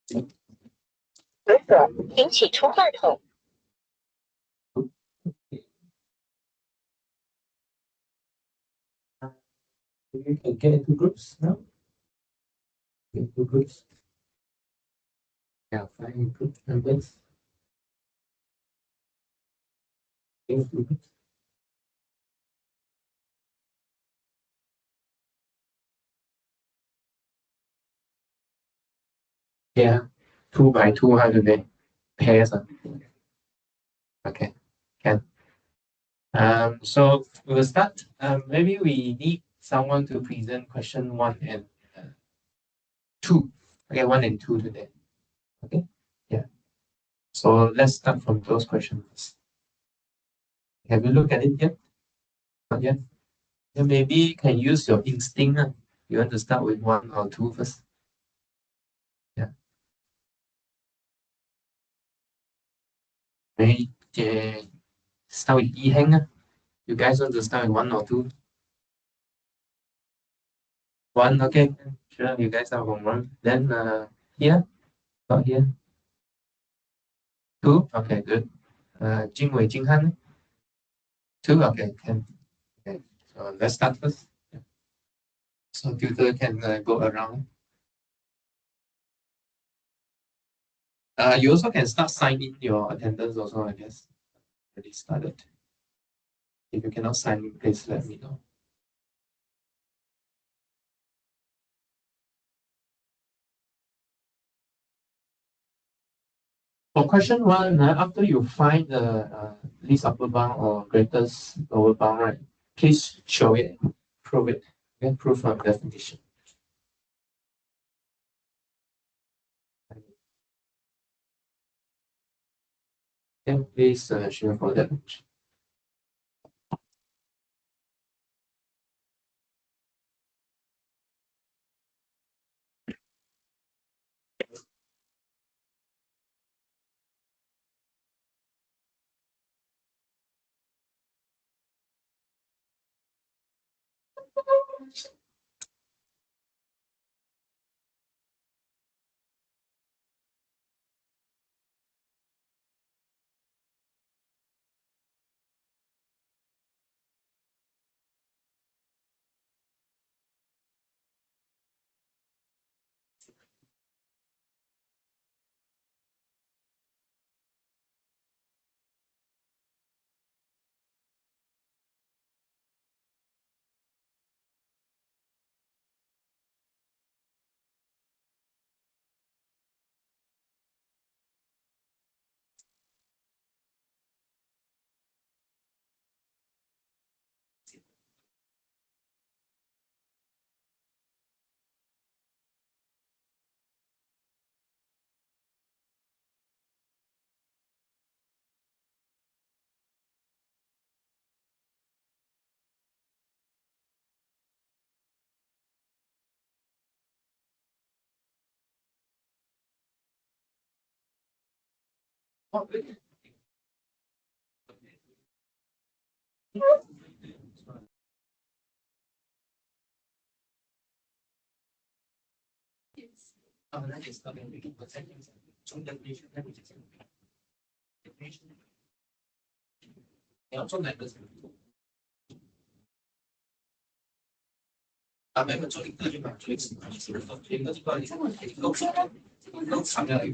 许可，请起出话筒。You can get into groups now. Get into groups. Yeah, find group members. Into groups. Yeah, 2 by 2 today. Pairs. Okay, can. So we'll start. Maybe we need someone to present question 1 and 2. Okay, 1 and 2 today. Okay, yeah. So let's start from those questions. Have you looked at it yet? Not yet. Then maybe you can use your instinct. You want to start with 1 or 2 first? Yeah. Maybe start with Heng. You guys want to start with 1 or 2? 1, okay. Sure, you guys start from 1. Then here, not here. 2, okay, good. Jingwei, Jinghan, 2, okay, can. Okay, so let's start first. Yeah. So tutor can go around. You also can start signing your attendance also, I guess. Already started. If you cannot sign in, please let me know. For question 1, after you find the least upper bound or greatest lower bound, right? Please show it, prove it, and prove from definition. And please share for that. Oh, really? That is coming. We can put settings. So definition, let me just definition. Yeah, also like this. Mấy mình cho định tư mà cho định sự thì nó chỉ có những không sẵn là cái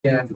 Yeah. Yeah.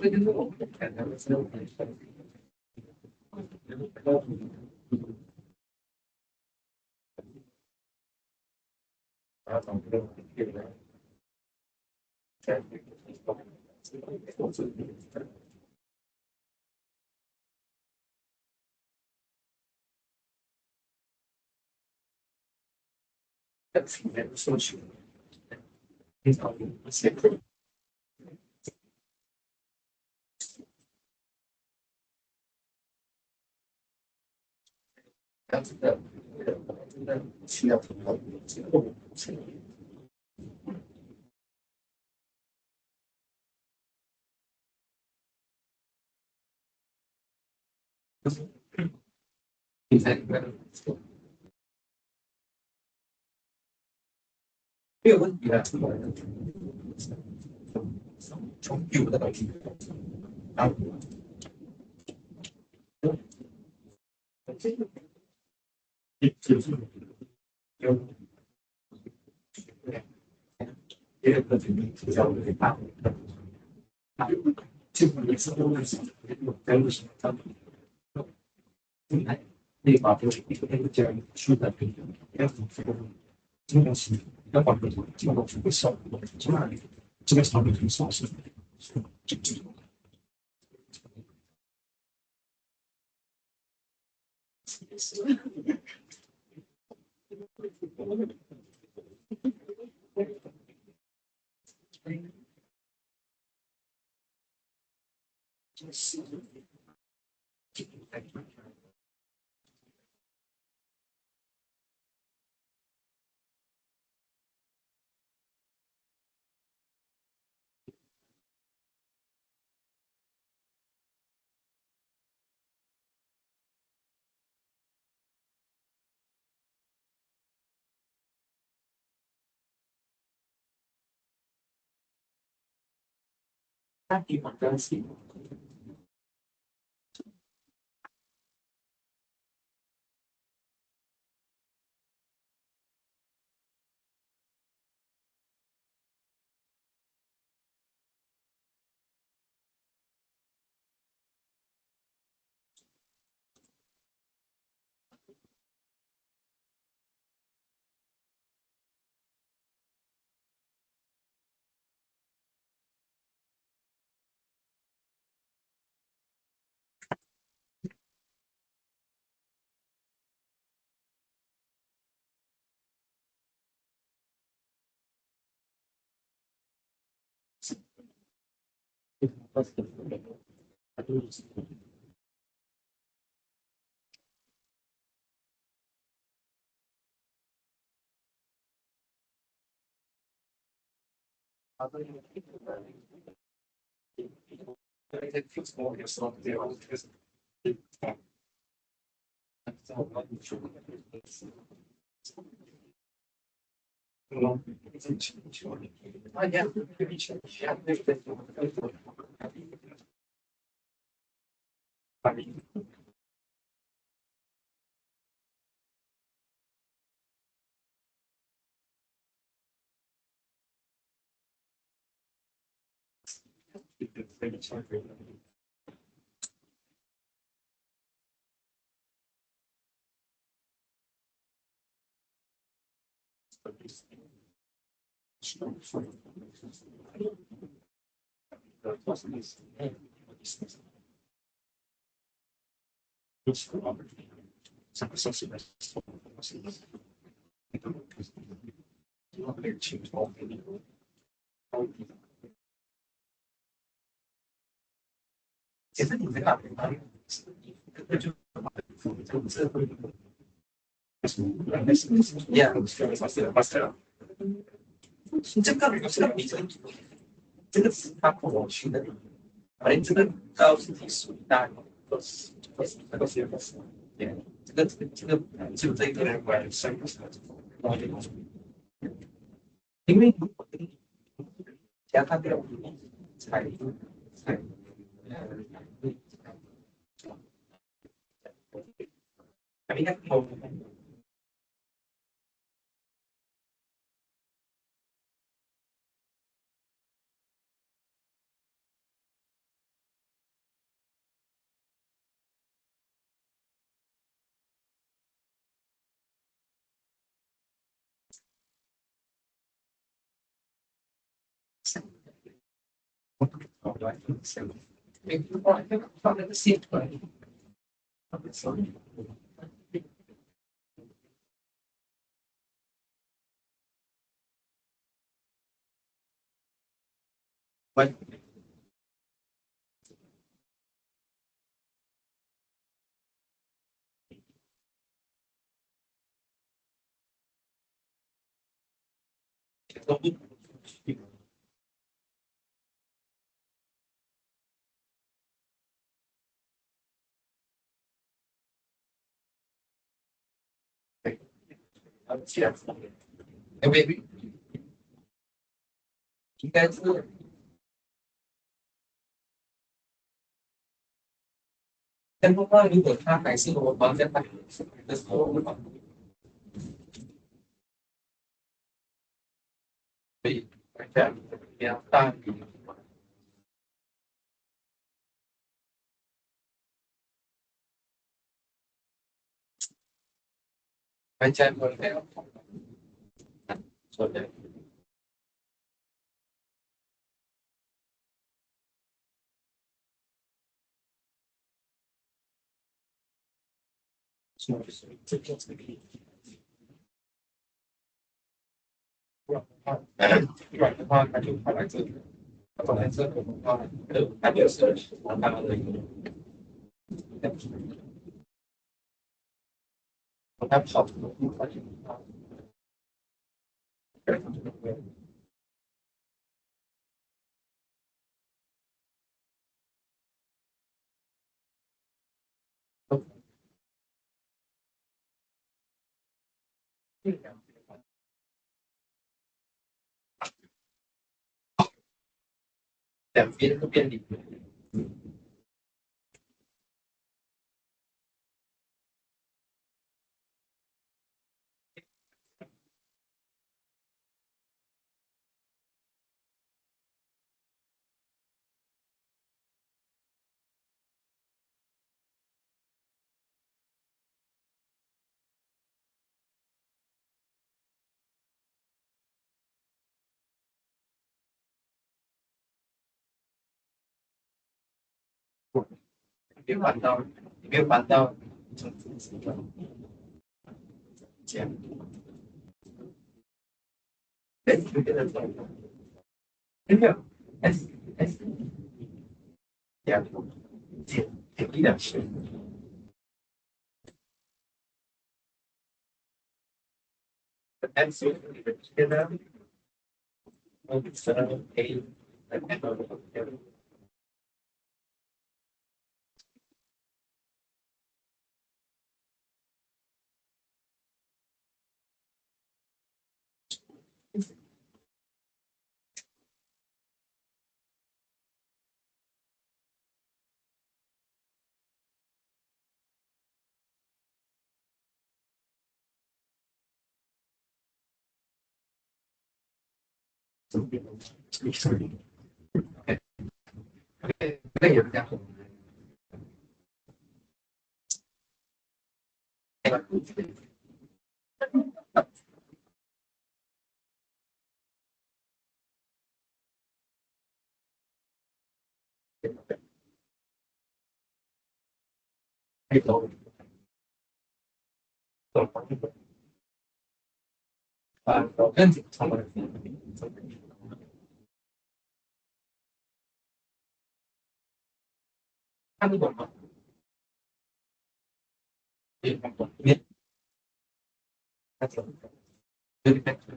这个是他过去的，反正这个是挺属于大的，这个就这个人玩生不是因为如果加他的财应该放那个线出来。喂，哎，baby，应该是但的话，如果他还是我房在那的时候的话，可以这样比较大一点，还加过这样说的，是这个这个。软的话，它就跑来这里，跑来这里的话，它就是我刚刚的一个，它跑的部分，两边都变理。没有玩到，没有玩到这样，哎，就变成这样，没有，S S 这样，减一两千，S 现在A，那也比较好。太多啊，跟紧超过看得懂吗？也看懂，也看懂，有点看懂。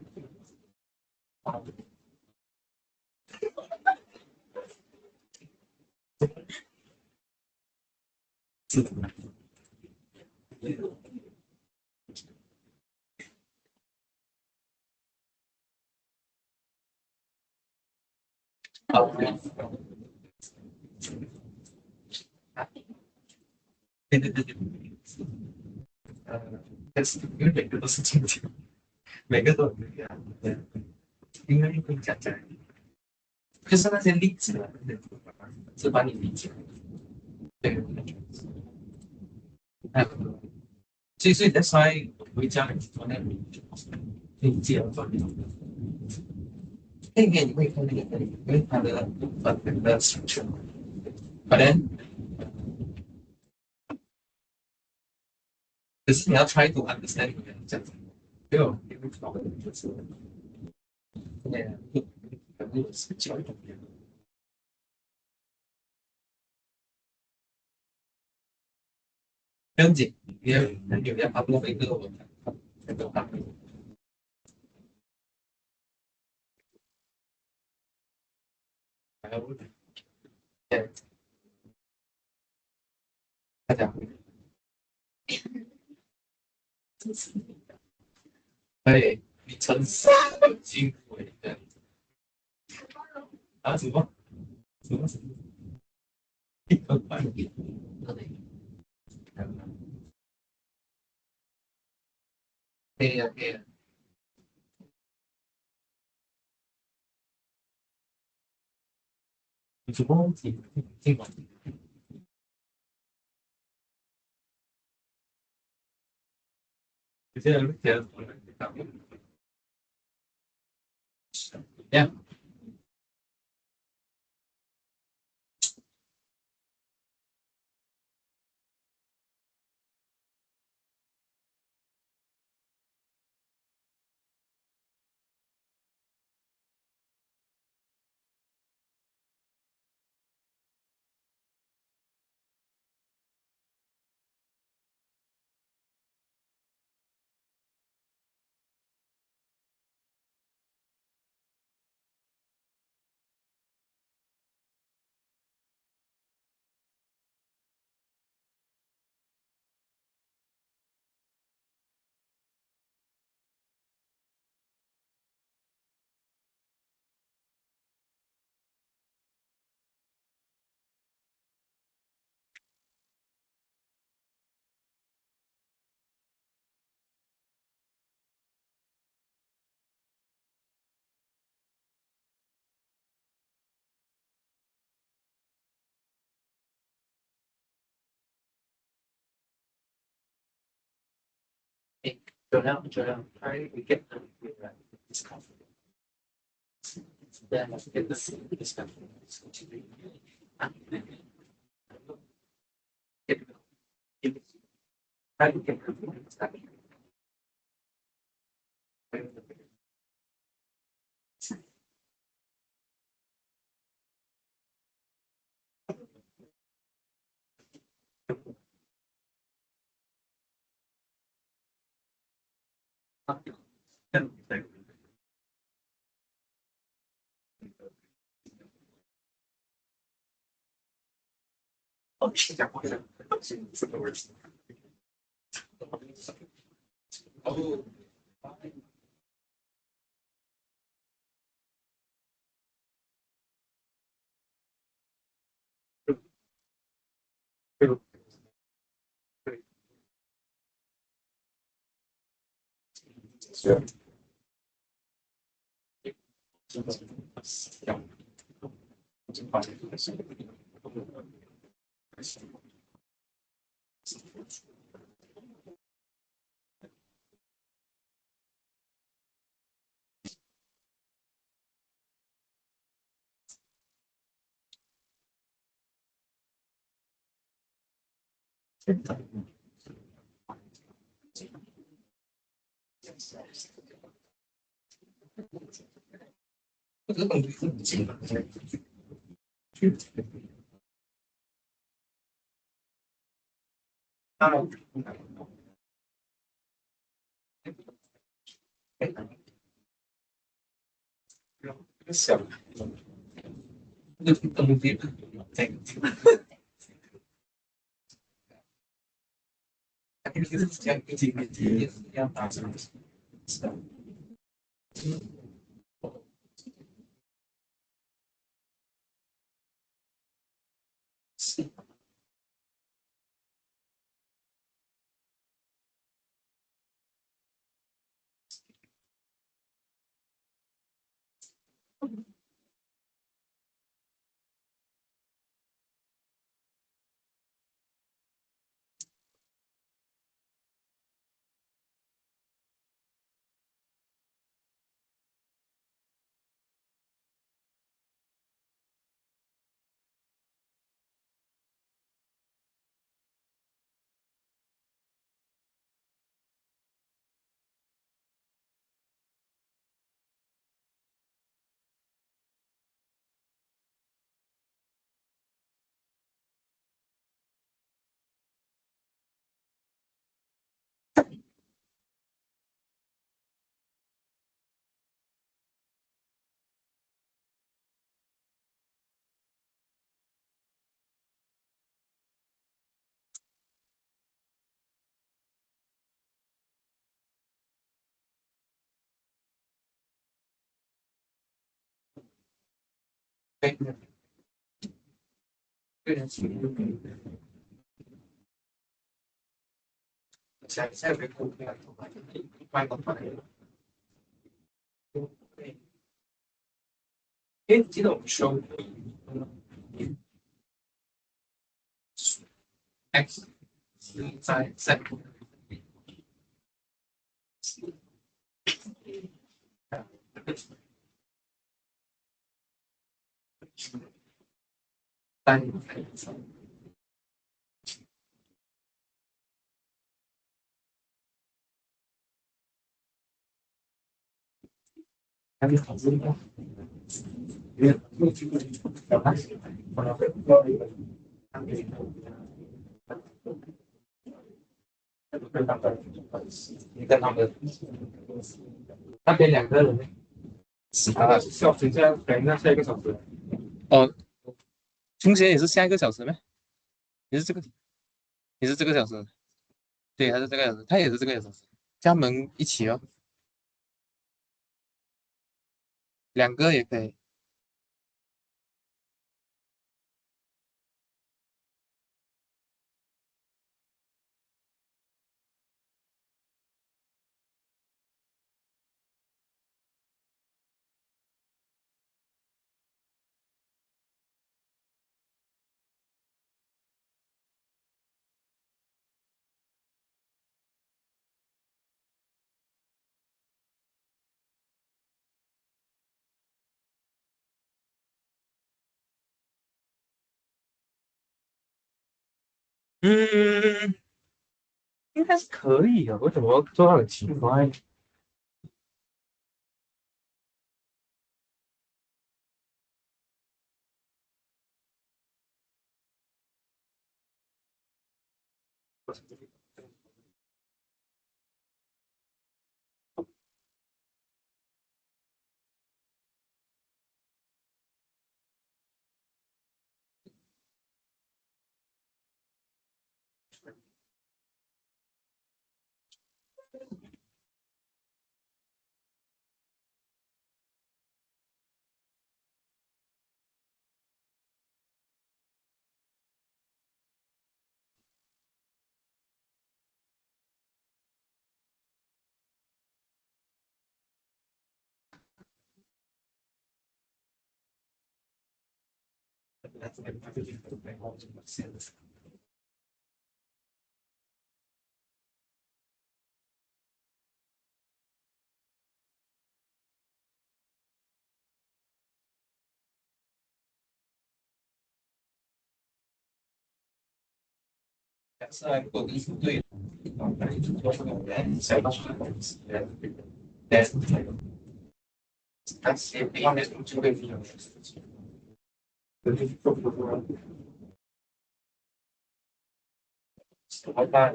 是的，好，对对对对，呃，但是因为每个都是经济，每个都有那个，对，应该会讲，就是那些例子啊，是帮你理解，对，所以在所以会教你做那个理解做那种， again, we have a fundamental structure. But then, just now try to understand just yeah, đơn giản nhiều em học nó phải đưa vào phải tự học对，你撑伞很辛苦的啊？什么？什么？一分半？可以啊，可以啊。有什么问题？尽管有些人觉得呀，酒量，I we get this confidence. Then we get this confidence. Try to get confidence. Oh, shit, that was the worst. Oh, sure. So, thank you. I think this is activity. Yeah, 对，对，下个股票卖个牌，诶，记得我们说 X 是在 Seng 单还没考虑过，因为小孩子，我要要一个，跟他们，你跟他们那边两个人，小时在等那下一个小时。哦，中学也是下一个小时吗？也是这个，也是这个小时，对，还是这个小时，他也是这个小时，加盟一起哦，两个也可以。嗯，应该是可以的，为什么做到很奇怪？在国力是对的，想到是但是他写不要那种就会非常的事情，就是做不出来，怎么办？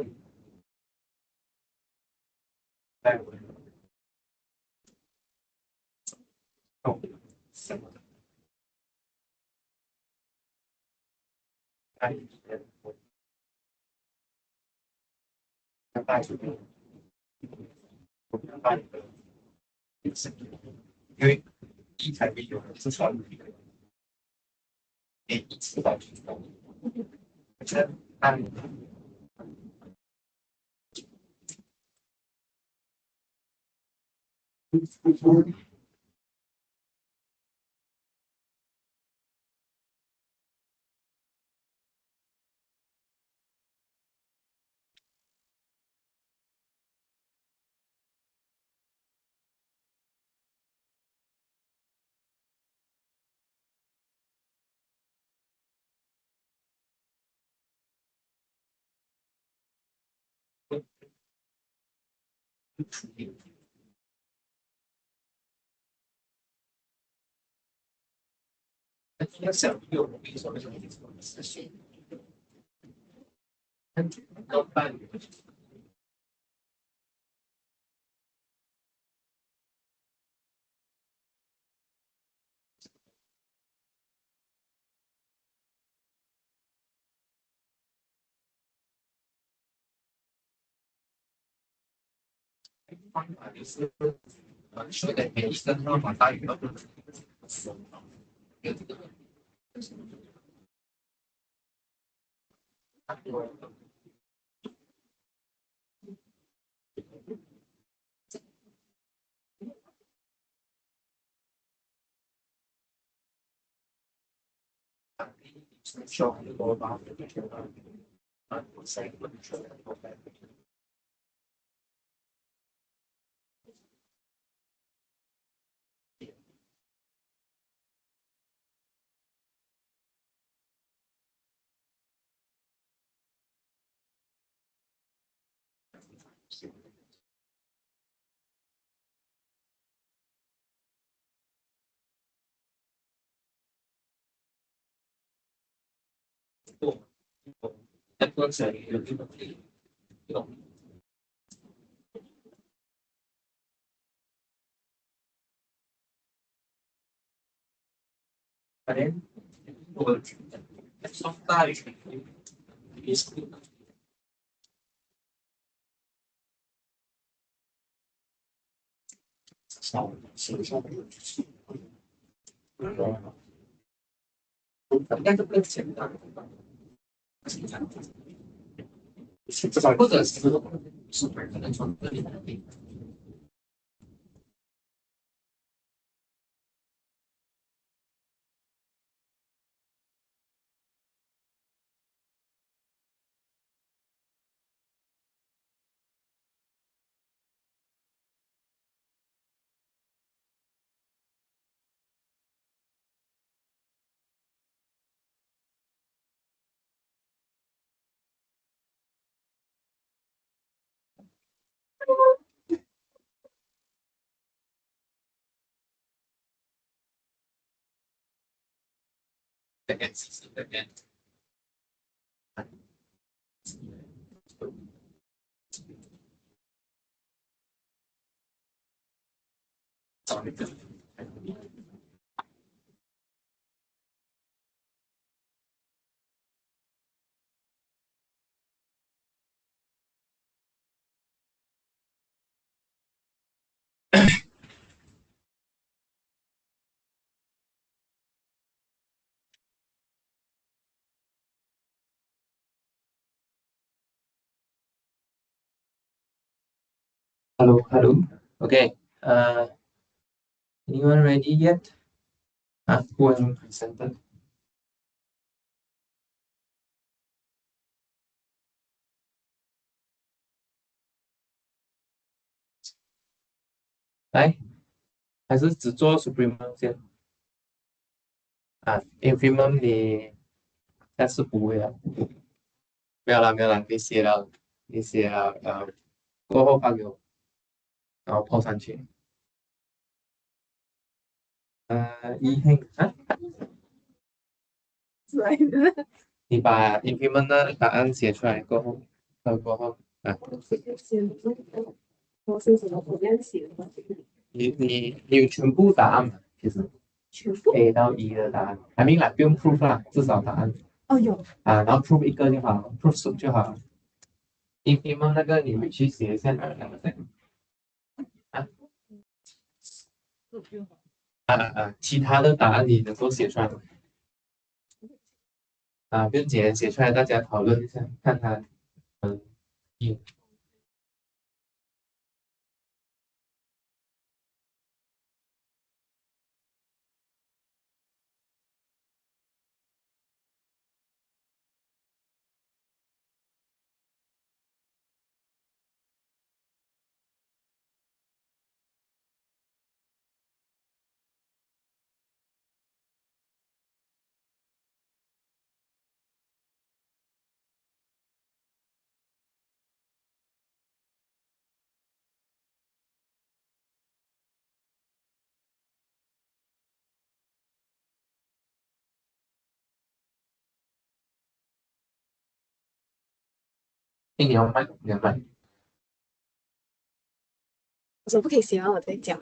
带回动什么的，带一些，带出去，我们带一个，因为一台没有自传的一个，一次到去到，我觉得按处理，那想有比如说是谁，高伴侣。方法就是说的每一个号码大于2个，有这个。Hello, hello. Okay. Anyone ready yet? Who hasn't presented?来，还是只做 Supremum 先Infimum 你下次不会了，没有啦，没有啦，你写了，过后发给我，然后 po 上去。一黑你把 Infimum 的答案写出来过后你有全部答案吗？其实 A 到 E 的答案，I mean 啦，不用 proof 啦，至少答案然后 proof 一个就好，proof 数就好。Infimum 那个你回去写一下啊其他的答案你能够写出来吗？不用紧，写出来大家讨论一下，看看嗯你要卖，你要卖。我说不可以写完我再讲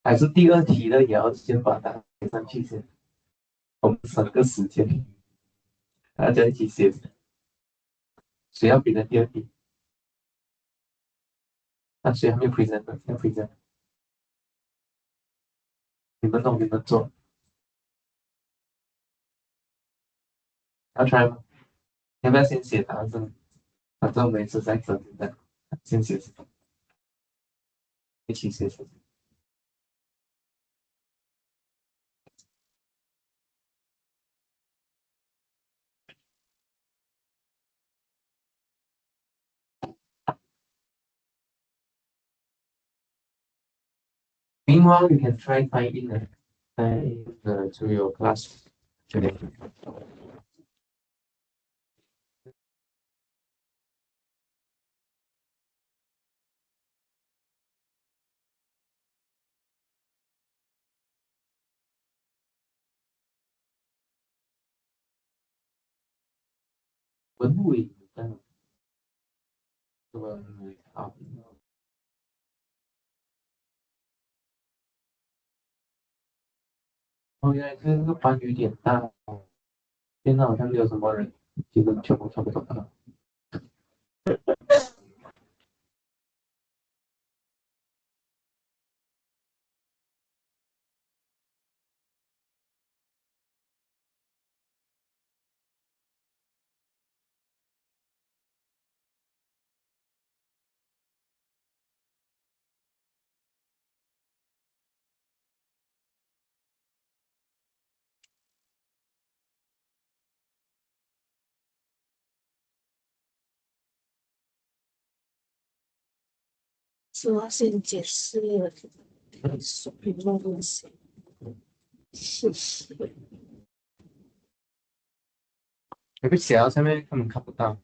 还是第二题的也要先把它写上去先，我们省个时间，大家一起写。谁要比的第二题？那谁还没有 present 的？先 present。你们弄，你们做。要 try 吗？要不要先写答案是？反正我们也是在整现在，先写，一起写。Meanwhile, you can try sign in to your class today. 文物也嗯，这个好。哦，原来这个班有点大，现在好像没有什么人，其实全部差不多了。是要先解释Supremums 是谁？有个写到上面，他们看不到。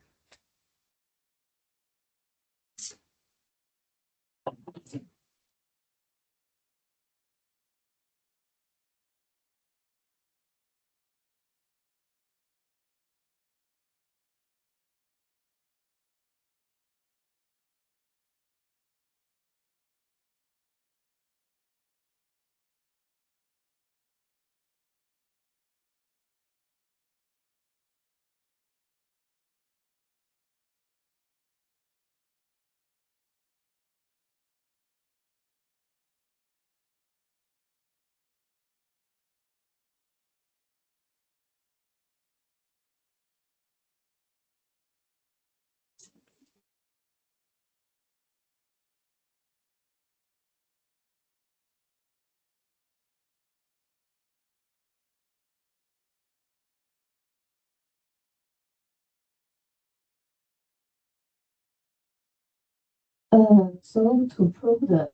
So to prove the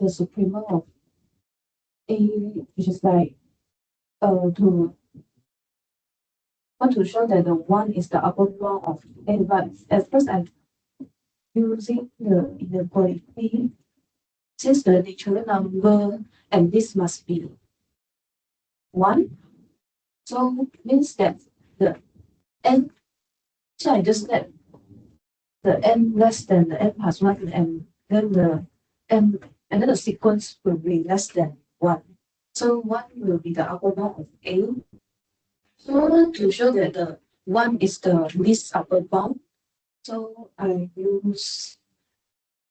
supremum of A, which is like to want to show that the one is the upper bound of A, but at first I'm using the inequality since the natural number and this must be one, so means that the n. So I just let the n less than the n plus one, and then the n, and then the sequence will be less than one. So one will be the upper bound of A. So to show that the one is the least upper bound, so I'm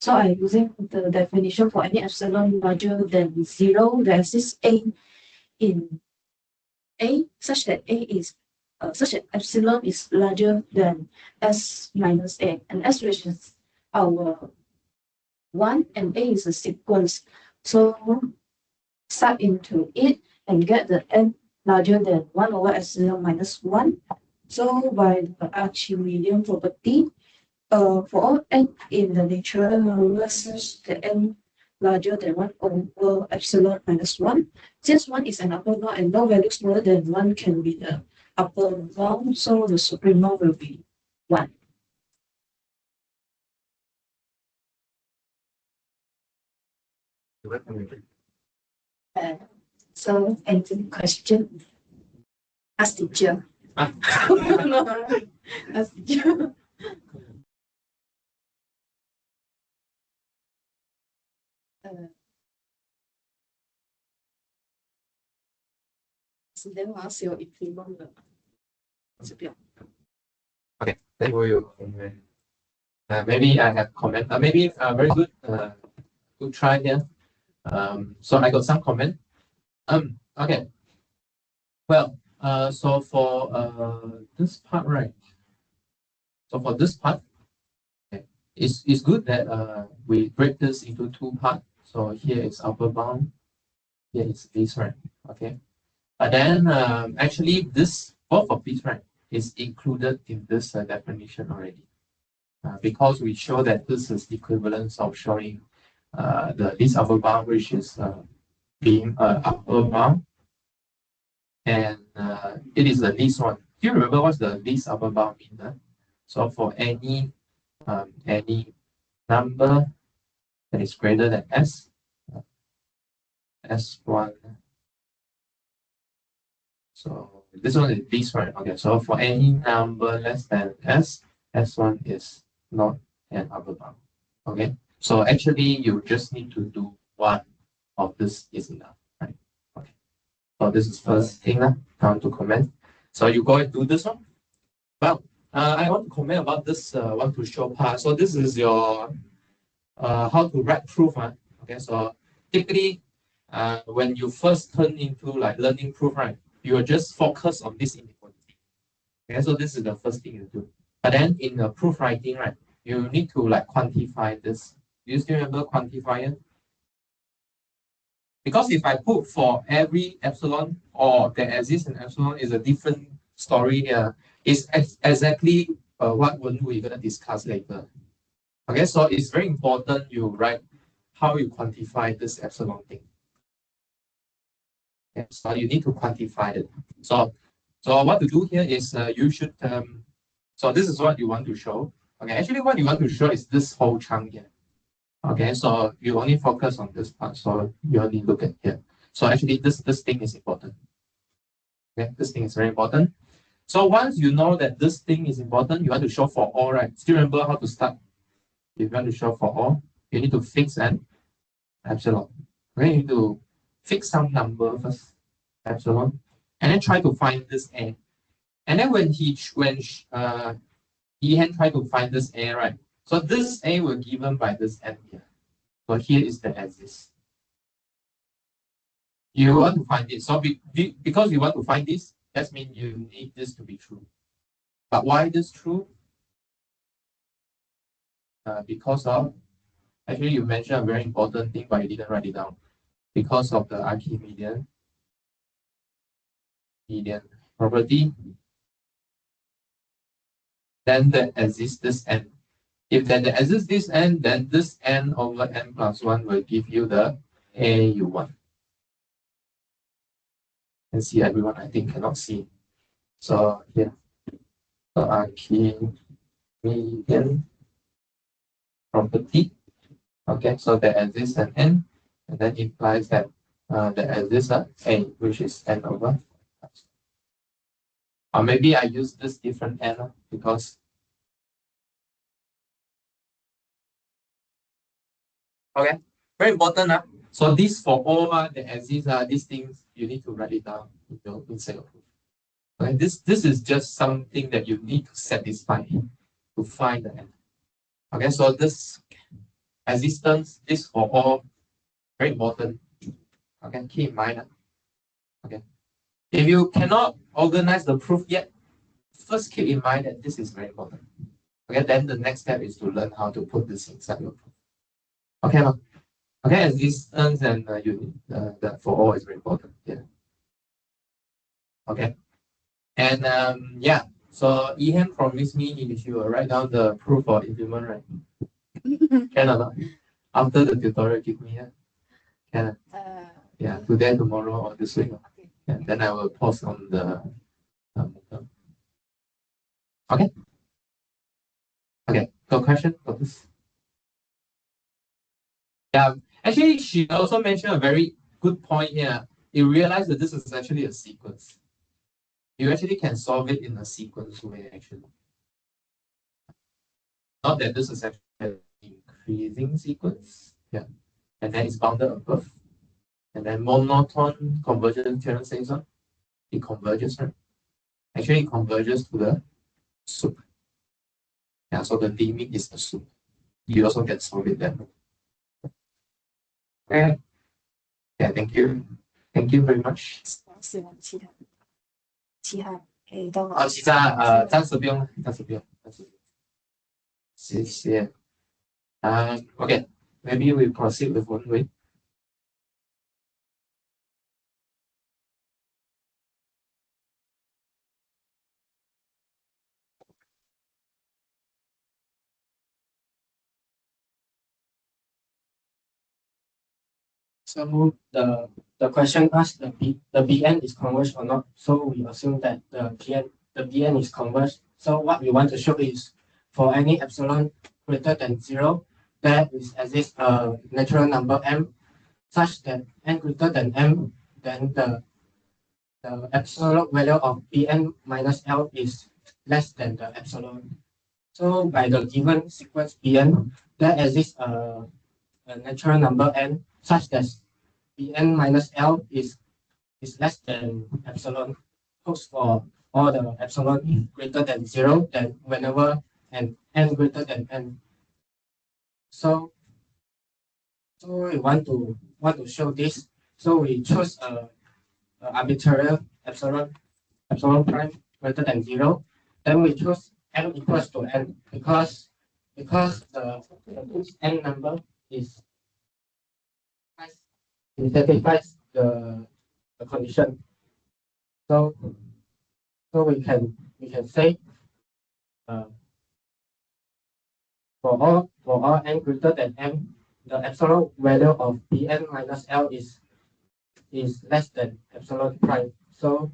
using the definition for any epsilon larger than zero. There's this A in A such that A is such that epsilon is larger than S minus A, and S which is our one and A is a sequence. So start into it and get the n larger than 1 over epsilon minus 1. So by the Archimedean property, for all n in the natural number such the n larger than 1 over epsilon minus 1, since 1 is an upper bound and no value smaller than 1 can be the upper bound, so the supremum will be 1. So, any question? Ask teacher. Ask teacher. 是的话是有 implement 的指标。 Okay, then we will comment. Maybe I have comment. Maybe very good. Good try here. So I got some comment. Okay. Well, so for this part, right? So for this part, okay, it's good that we break this into two parts. So here is upper bound, here is this, right? Okay. But then actually this both of these, right, is included in this definition already. Because we show that this is equivalence of showing this upper bound, which is being upper bound, and it is the least one. Do you remember what's the least upper bound mean? So for any number that is greater than s, s1. So this one is least, right? Okay, so for any number less than s, s1 is not an upper bound. Okay, so actually you just need to do one of this is enough, right? Okay, so this is first thing time to comment. So you go and do this one. Well, I want to comment about this one to show part. So this is your how to write proof. Okay, so typically when you first turn into like learning proof, right, you will just focus on this inequality. Okay, so this is the first thing you do. But then in the proof writing, right, you need to like quantify this. Do you still remember quantify it? Because if I put for every epsilon or that exists in epsilon is a different story here. It's exactly what we're going to discuss later. Okay, so it's very important you write how you quantify this epsilon thing. Okay, so you need to quantify it. So what to do here is you should so this is what you want to show. Okay, actually what you want to show is this whole chunk here. Okay, so you only focus on this part, so you only look at here. So actually this thing is important. Okay, this thing is very important. So once you know that this thing is important, you want to show for all, right? Still remember how to start. If you want to show for all, you need to fix an epsilon. Okay, you need to fix some number first, epsilon, and then try to find this a. And then when he try to find this a, right? So this a will given by this n here. So here is the axis. You want to find this. So because you want to find this, that means you need this to be true. But why this true? Because of, actually you mentioned a very important thing, but you didn't write it down. Because of the Archimedean median property, then there exists this n. If then there exists this n, then this n over n plus 1 will give you the a you want. And see everyone, I think cannot see. So here, the Archimedean property. Okay, so there exists an n, and that implies that there exists a, which is n over. Or maybe I use this different n because. Okay, very important. So this for all that exists, these things you need to write it down inside your proof. Okay, this is just something that you need to satisfy to find the n. Okay, so this existence, this for all, very important. Okay, keep in mind. Okay, if you cannot organize the proof yet, first keep in mind that this is very important. Okay, then the next step is to learn how to put this inside your proof. Okay, okay, existence and that for all is very important. Yeah. Okay, and yeah. So Ihan promised me if you will write down the proof for implement, right? Can or not? After the tutorial, give me can. Yeah, today, tomorrow, or this week. Okay. And then I will post on the. Okay. Okay. Got question for this? Yeah. Actually, she also mentioned a very good point here. You realize that this is actually a sequence. You actually can solve it in a sequence way, actually. Not that this is actually an increasing sequence. Yeah. And then it's bounded above. And then monotone convergence theorem says so. It converges, right? Actually, it converges to the soup. Yeah, so the limit is the soup. You also can solve it then. Okay. Yeah, thank you. Thank you very much. 是吗？其他可以到好，其他暂时不用，暂时不用，暂时不用。谢谢。Okay, maybe we proceed with one way. So the question asks the Bn is converged or not. So we assume that the Bn is converged. So what we want to show is for any epsilon greater than 0, there exists a natural number m such that n greater than m, then the absolute value of Bn minus L is less than the epsilon. So by the given sequence Bn, there exists a natural number n such that Bn minus L is less than epsilon. Holds for all the epsilon greater than 0, then whenever and n greater than n. So we want to show this. So we choose a arbitrary epsilon prime greater than 0. Then we choose m equals to n because the n number is it satisfies the condition. So we can say for all n greater than m, the absolute value of Bn minus L is less than epsilon prime. So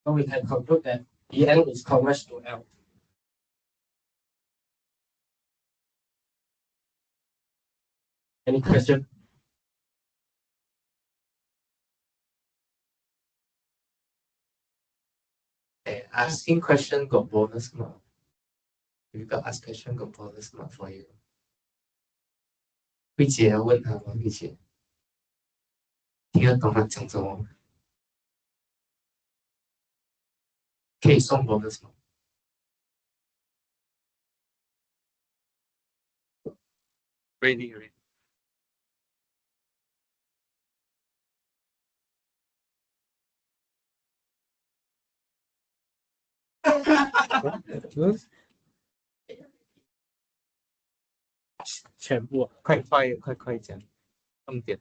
we can conclude that Bn is converged to L. Any question? Asking question got bonus mark. If you got ask question got bonus mark for you. 慧姐要问他吗？慧姐，听得懂他讲什么？可以送 bonus 吗？Ready. What? 全部快讲，重点。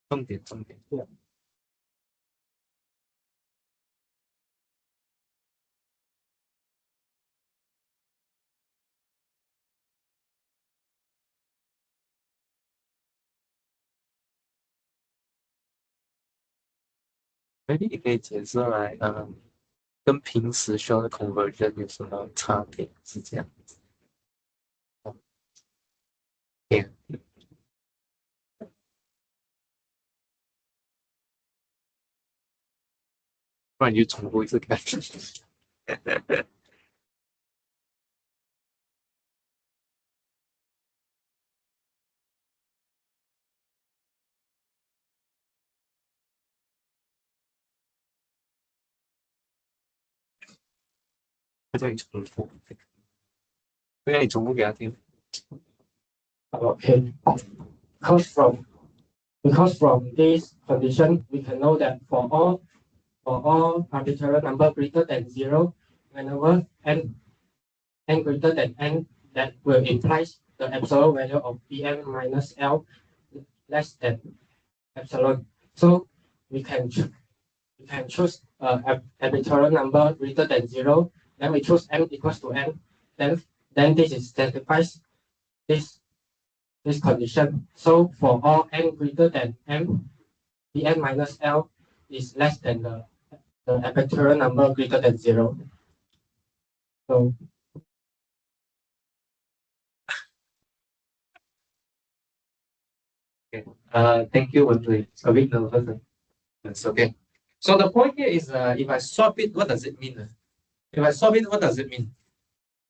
重点。Maybe 你可以解释来，跟平时需要的 conversion 有什么差别？是这样子。Yeah. 不然你就重复一次看。他叫你重复，不要你重复给他听。Okay. Because from this condition, we can know that for all arbitrary number greater than 0, whenever n greater than n, that will imply the absolute value of Bn minus L less than epsilon. So we can choose arbitrary number greater than 0. Then we choose m equals to n. Then this is satisfies this condition. So for all n greater than m, Bn minus L is less than the arbitrary number greater than 0. So Okay. Thank you, Wenhui. A bit nervous. That's okay. So the point here is, if I swap it, what does it mean? If I swap it, what does it mean?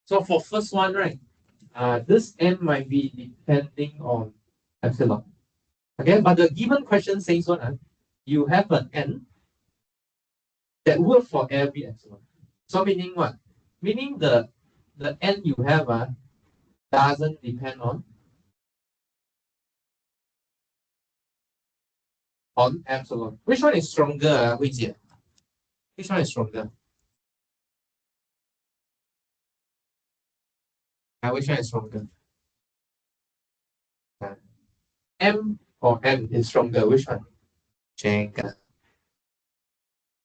So for first one, right? This m might be depending on epsilon. Okay, but the given question says what? You have an n that work for every epsilon. So meaning what? Meaning the n you have doesn't depend on epsilon. Which one is stronger, Huijie? Which one is stronger? Which one is stronger? M or N is stronger? Which one? Check.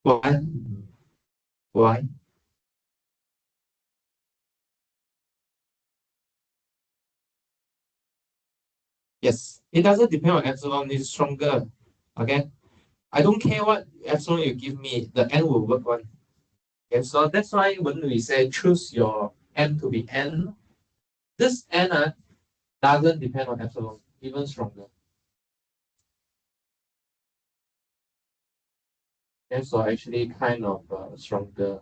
Why? Why? Yes, it doesn't depend on epsilon, it's stronger. Okay. I don't care what epsilon you give me, the N will work one. Okay, so that's why when we say choose your M to be N, this N doesn't depend on epsilon, even stronger. Okay, so actually kind of stronger.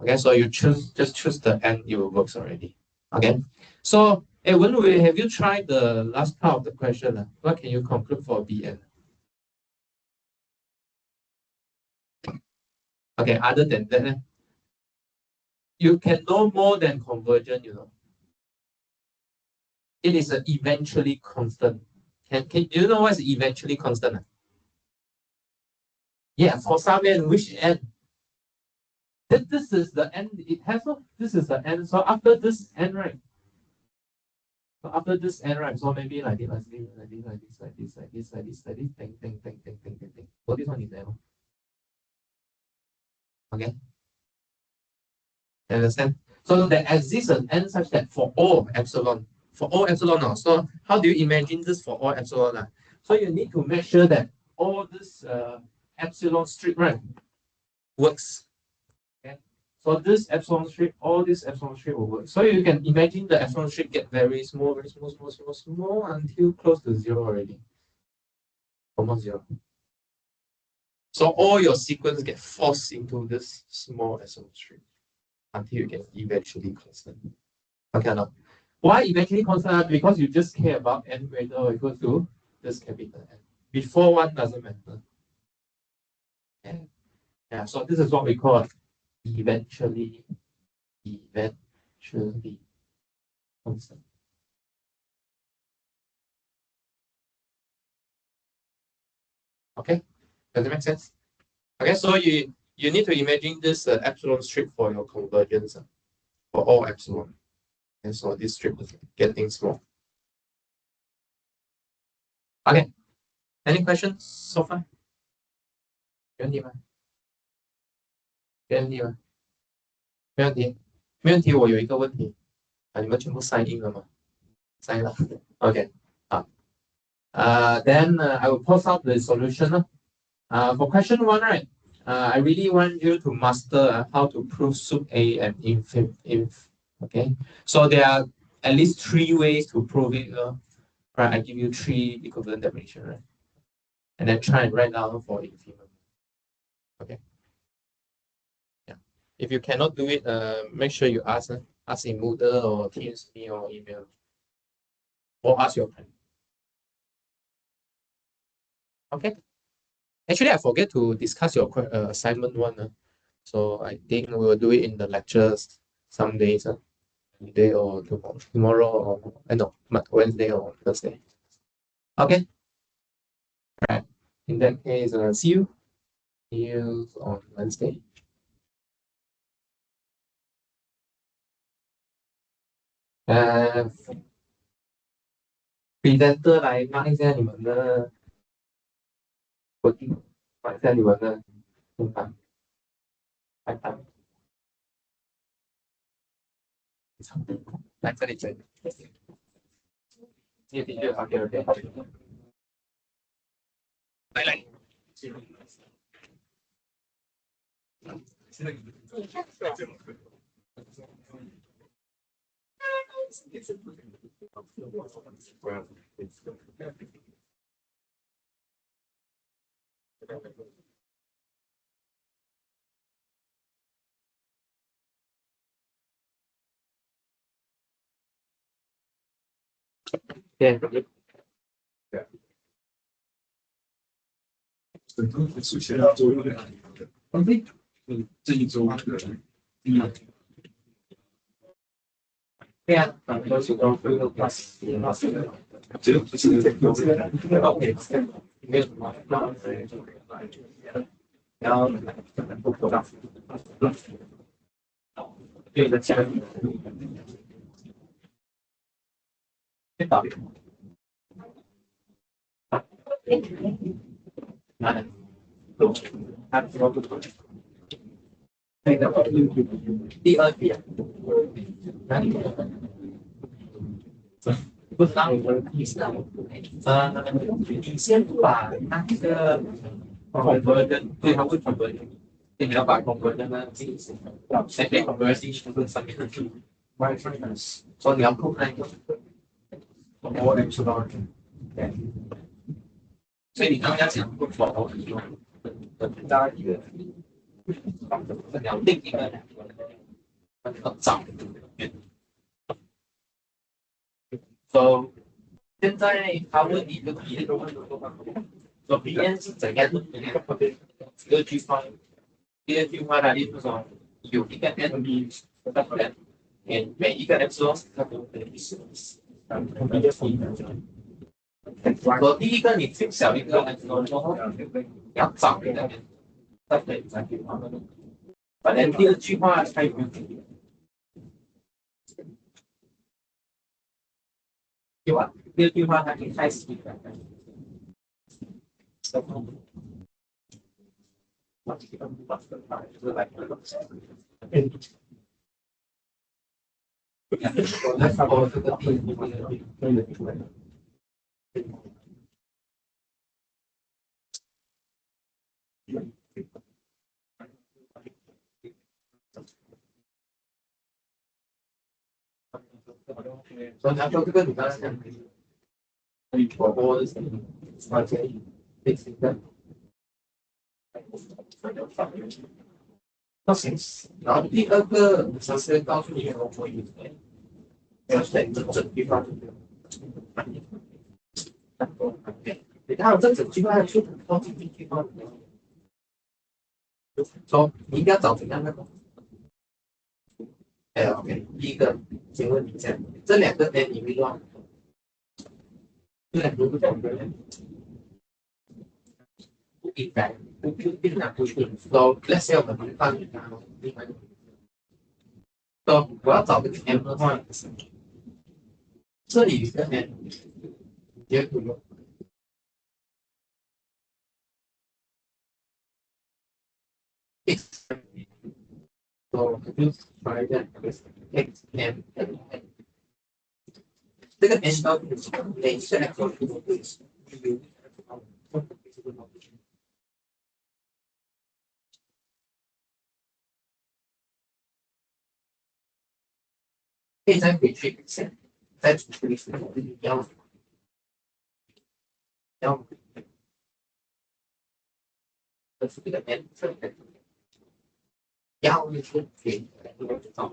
Okay, so you just choose the N, it will work already. Okay, so when we have you tried the last part of the question? What can you conclude for BN? Okay, other than that, you can know more than convergent, It is an eventually constant. Can you know what is eventually constant? Yeah, for some n, which n? This is the n, it has this is the n. So after this n, right? So after this n, right? So maybe like this, like this, like this, like this, like this, like this, like this, like this, thing, thing, thing, thing, thing, thing, thing. So this one is n. Okay. Understand? So there exists an n such that for all epsilon, now. So how do you imagine this for all epsilon? So you need to make sure that all this epsilon strip, right, works. Okay. So this epsilon strip, all this epsilon strip will work. So you can imagine the epsilon strip get very small, very small, small, small, small until close to zero already. Almost zero. So all your sequence get forced into this small epsilon strip until you get eventually constant. Okay, now why eventually constant? Because you just care about n greater or equal to this capital N. Before one doesn't matter. Yeah, so this is what we call eventually constant. Okay, does it make sense? Okay, so you need to imagine this epsilon strip for your convergence for all epsilon. And so this strip is getting small. Okay, any questions so far? 没问题吗？没问题吗？没问题，没问题。我有一个问题你们全部 sign in 了吗？sign 了。OK， 好。Then I will post out the solution. For question 1, right? I really want you to master how to prove sup A and inf. Okay, so there are at least 3 ways to prove it. Right, I give you 3 equivalent definition, right? And then try and write down for infimum. Okay. Yeah. If you cannot do it, make sure you ask in Moodle or Teams me or email, or ask your friend. Okay. Actually, I forget to discuss your assignment 1. So I think we'll do it in the lectures some days. Today or tomorrow or no, Wednesday or Thursday. Okay. All right. In that case, see you on Wednesday. Presenter 来 mark 一下你们的 working， mark 一下你们的清单，拜拜。来这里这里，你的确 OK OK。来来。现在对，很多数学要做用的，这一周的第一，对啊，很多时候会用 plus，这个不是有这个 OK，没有什么，然后不可能，对的，加先导流，啊，它说不同，那个第二点，哪里？不知道你知道？你先把那个conversion，对，他会 conversion，你要把 conversion 呢进行，先给 conversion 进行上面的去，说你要控那个 我 epsilon，对，所以你刚刚要讲不否用很大一个，你要定一个两个，要找。So 现在他问你就第一个问题说 BN 是怎样的？第二句话，他意思说有一个 N B 的 plan，每一个 epsilon 它都可以是，说第一个你最小一个 epsilon 之后，要找一个 N，再对再去换，反正第二句话它有有啊，第二句话它可以开始一个。我在看过这个第一个，所以他说这个你刚才讲，我发现类似的，那行，然后第二个首先告诉你我可以，要选这整句话，你看这整句话是到第一句话，说你一定要找怎样的。OK，第一个，请问你这两个 N 你会乱？这两个不同的人不应该，不定然不一定。So let's say 我们放一下，另外一个，So 我要找这个 M 的话，这里有一个 N，结果X，我就把一个 X M，这个 N 到底是哪是 X 可以再回去一下，再处理出要这是这个 N，要是给找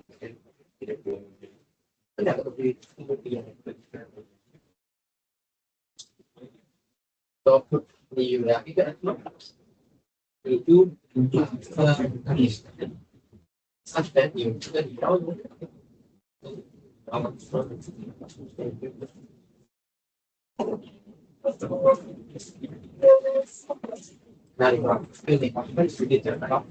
这两个东西不一样的，都你有两个，你就你上边有这个你要用，然后哪里吧？对你把分数给讲到。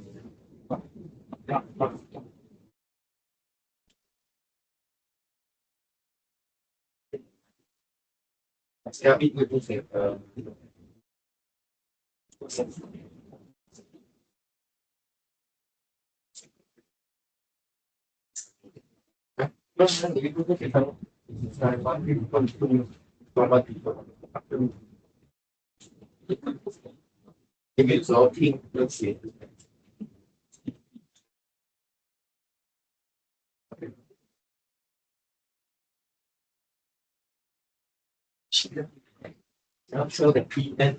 要一个部分那你一个部分在关于分数多么地方，你比如说听跟写。然后说的 PM，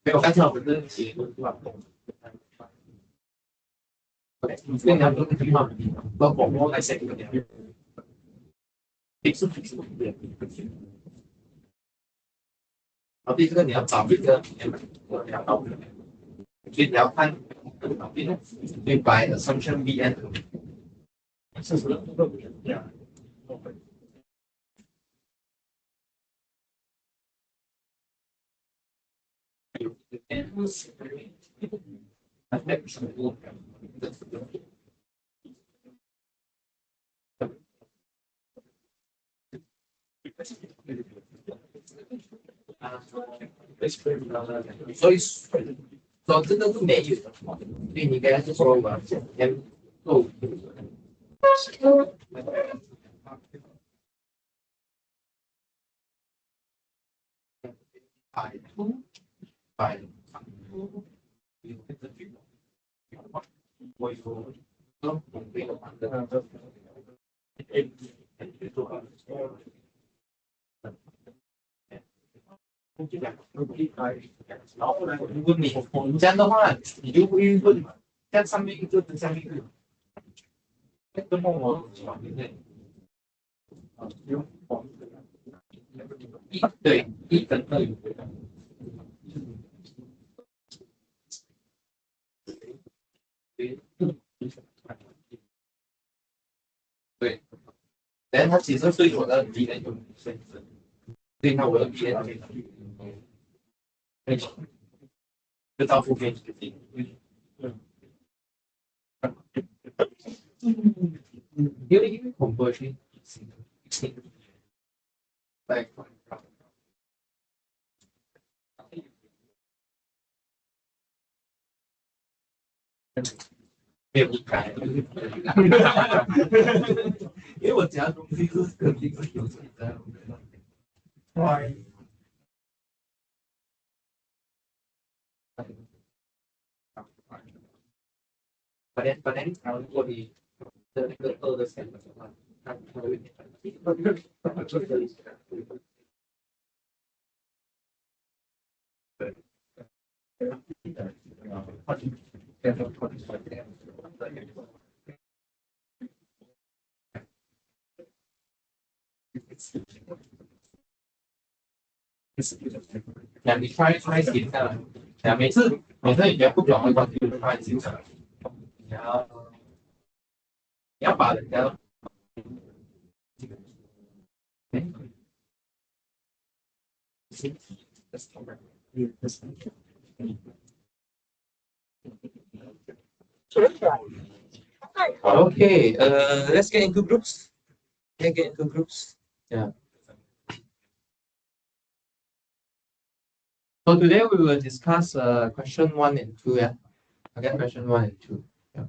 没有，刚才我们的结论是吧？OK，你这边你要做个地方，那广播来写一个点。好，第这个你要找一个两道，所以你要看对 by assumption bn 是什么？所以说这个是没有的，所以你应该是说我先做百我有然后呢，如果你这样的话，你就会问嘛，这样上面一个跟下面一个，那么我对一跟二。对，但是它其实对我的 B N 有限制，对，那我的 B N 就到负面就行。因为恐怖去来。没有改，因为我讲的东西是肯定是有存在的。本来如果你的那个二的线的话，那它有一点。对。你 try 写下来，每次你要不懂的话就 try 写下来，你要把人家Okay, let's get into groups. Let's get into groups. Yeah. So today we will discuss question 1 and 2. Yeah. Okay, question 1 and 2. Yeah.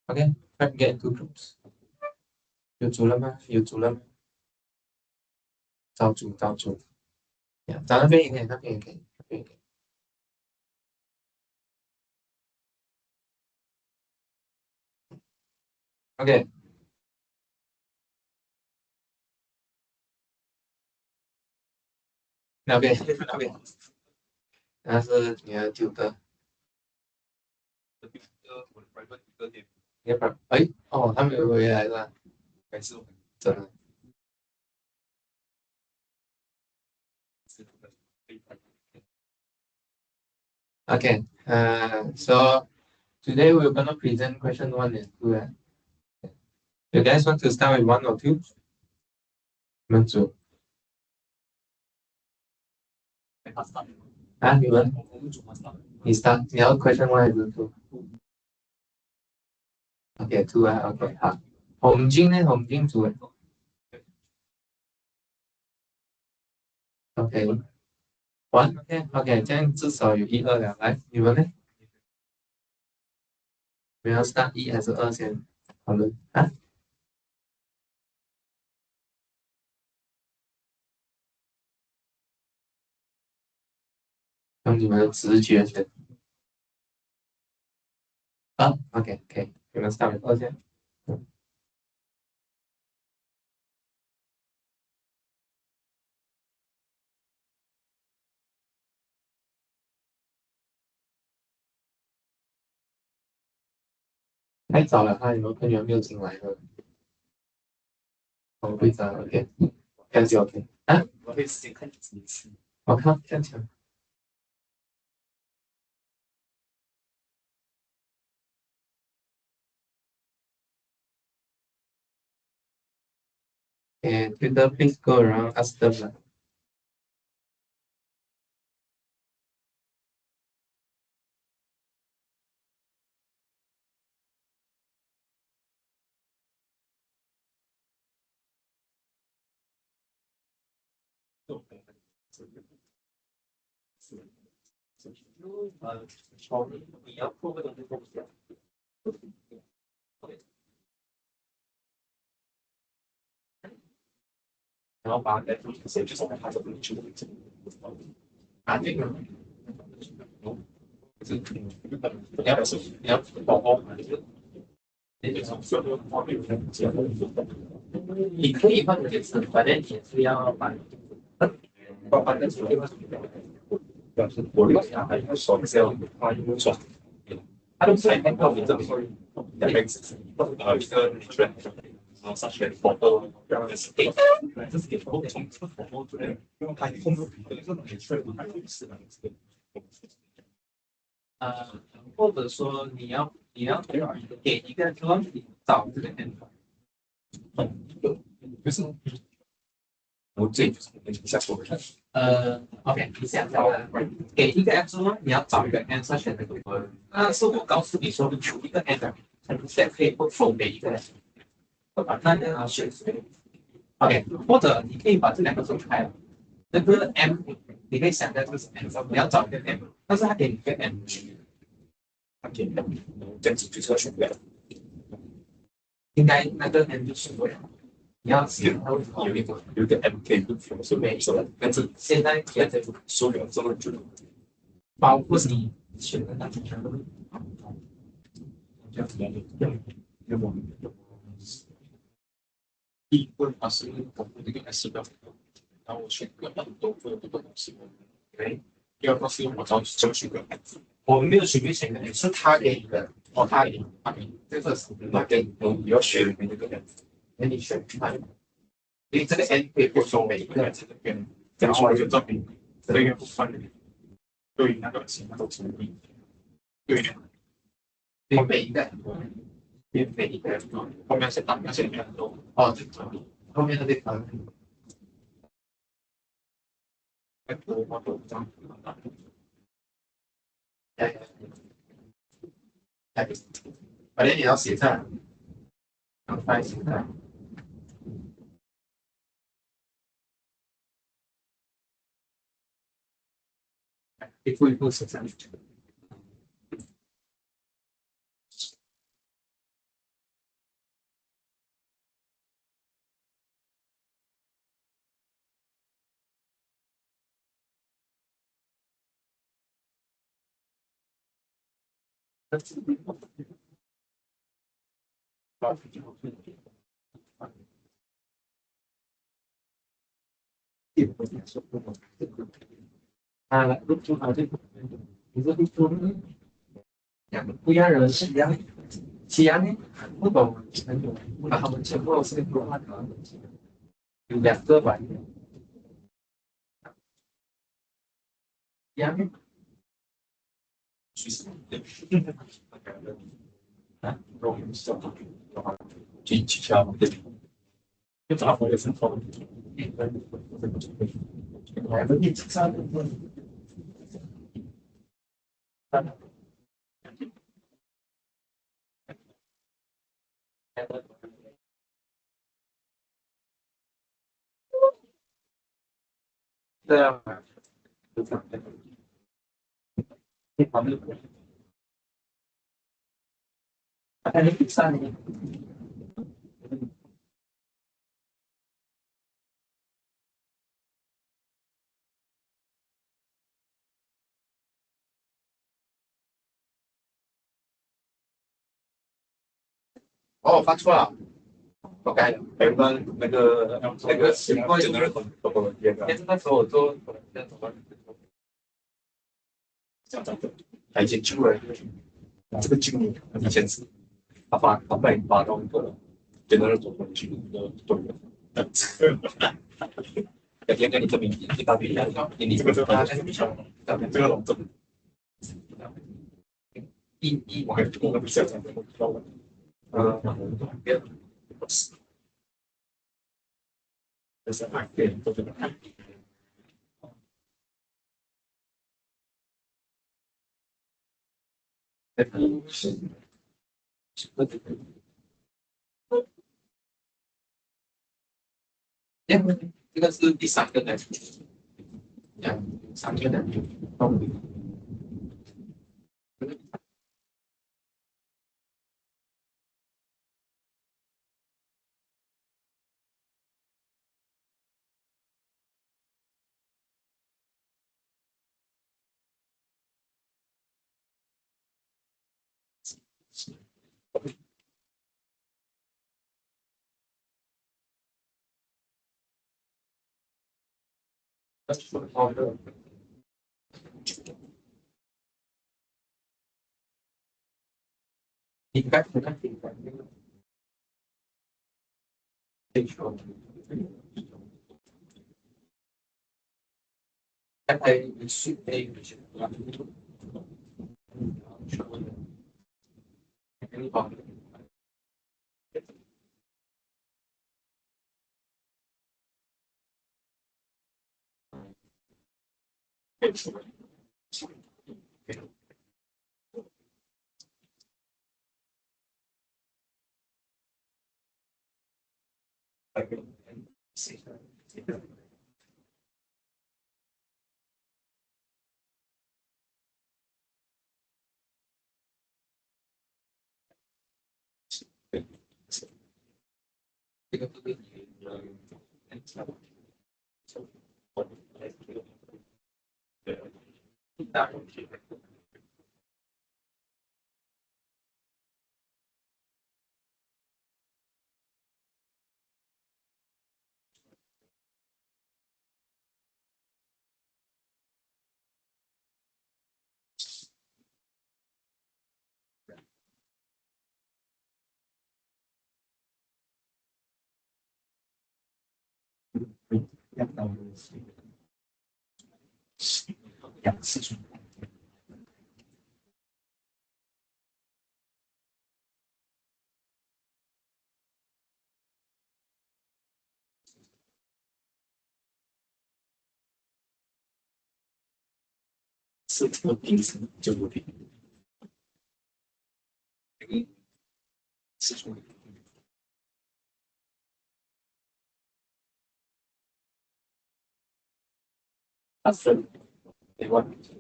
Okay, let's get into groups. 有组了吗？有组了吗？招组。Yeah， 找那边也可以，那边也可以，那边也可以。OK。那边，那是你的9个。哎，哦，他没有回来了，还是真的。Okay, so today we're gonna present question 1 and 2. You guys want to start with 1 or 2? 你们组啊？你们你 start， 你要 question 1还是 2？OK, 2啊 ，OK 好。红金呢？红金组 OK， 1 OK， 这样至少有1、2了。来，你们呢？我要 start 1还是2先？好了啊，用你们的直觉先。OK，可以，你们 start 2先。太早了，他有朋友没有进来的，我会找 OK，这样就 OK 啊。我会先看几次。我靠，这样强。Twitter please go around ask them 啦。你要破个东西破不掉。然后把那谁就是他这里去啊，这个，是你要包包，那种所有方面的节目，你可以换个词，反正你是要把包包的这个，表示我这个想法应该说是要他因为说，他的采访到你这里，两个词，一个人。然后上学活动，然后就是给，这是给活动从这个活动之类，因为他控制这个很帅，他就是这个。或者说你要给一个专题找这个 end。就是我这里就是一下说OK，你想想啊，给一个 answer，你要找一个 answer 选择给我。那是我告诉你说，你求一个 answer，你现在可以不否给一个人，那你要选谁？OK，或者你可以把这两个分开了。那个 M，你可以想象这个是 M，你要找一个 M，但是他给你一个 M，他给这样子就是要选对了。应该那个 M 就选对了。你要选它会有一个 MK 不符是没错，但是现在现在所有这么就包括你选的那种全部这样子要我们一问啊是我们这个 S 标，然后我选个很多个这个东西，对，第二个是我找就选个 S，我们没有随便选的，是他给你的，他给你，这个是那跟你要选那个 S，那你选他，因为这个 N 可以不说每一个人这边讲出来就证明这个部分对那个其他都成立，对的。对每一个人，因为每一个人后面是打那些很多对，后面的这个很多我都这样反正你要写上，然后翻写上，一步一步写上去。录出好这个，你说录出不一样人是一样的，其他呢不懂很久，把他们全部是不画的，有两个吧，一样的其实啊，我们小的话，技巧对，就找回的时候，我们一直上对啊，就这样，好的。还能比赛呢。哦，发错了，我改了。那个习惯就能懂。但是那时候我做那什么，还研究了这个经理以前是他把到一个简单的总分去的队员。改天跟你证明一大堆一样，你这个他是比较这个龙正。我还我不想讲这么高了。别就是别都这个。这个是第三个的，三个的。应该这个大概是那个这个大问题。两次出。是这个平时就不平，是出。他分没问题。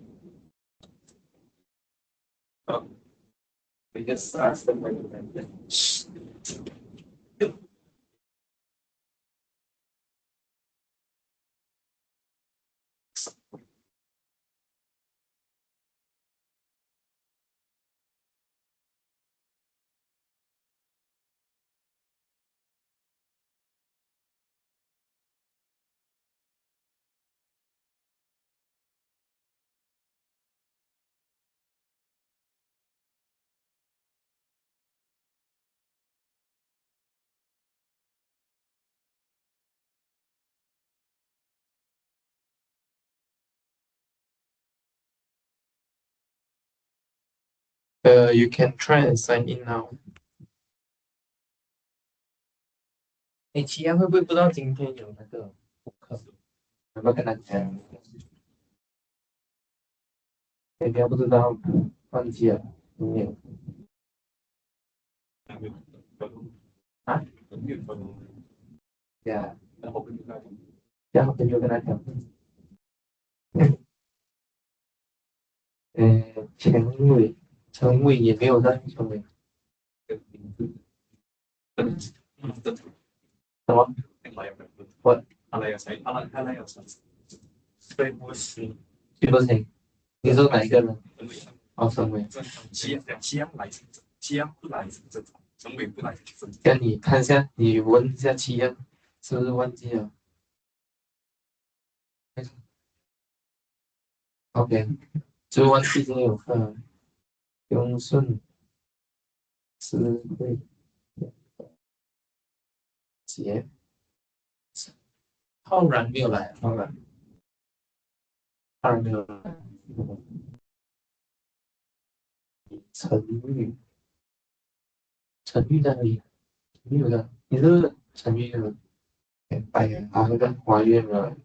一个30分的。You can try and sign in now。齐安会不会不知道今天有那个课？有没有跟他讲？应该不知道，忘记了，没有。啊？呀，然后跟就跟他讲。陈伟也没有在成为。这什么？What？他来要成，所以不是徐不行？你说哪一个人？哦，沈伟。将来成真，将不来成真，成为不来成真。这样你看一下，你问一下七样，是不是忘记了？OK，就忘记这有个雍顺、智慧、节，浩然没有来，浩然没有来，陈玉，陈玉在哪里？陈玉的，你是不是陈玉的？白人啊，那个华月没有来。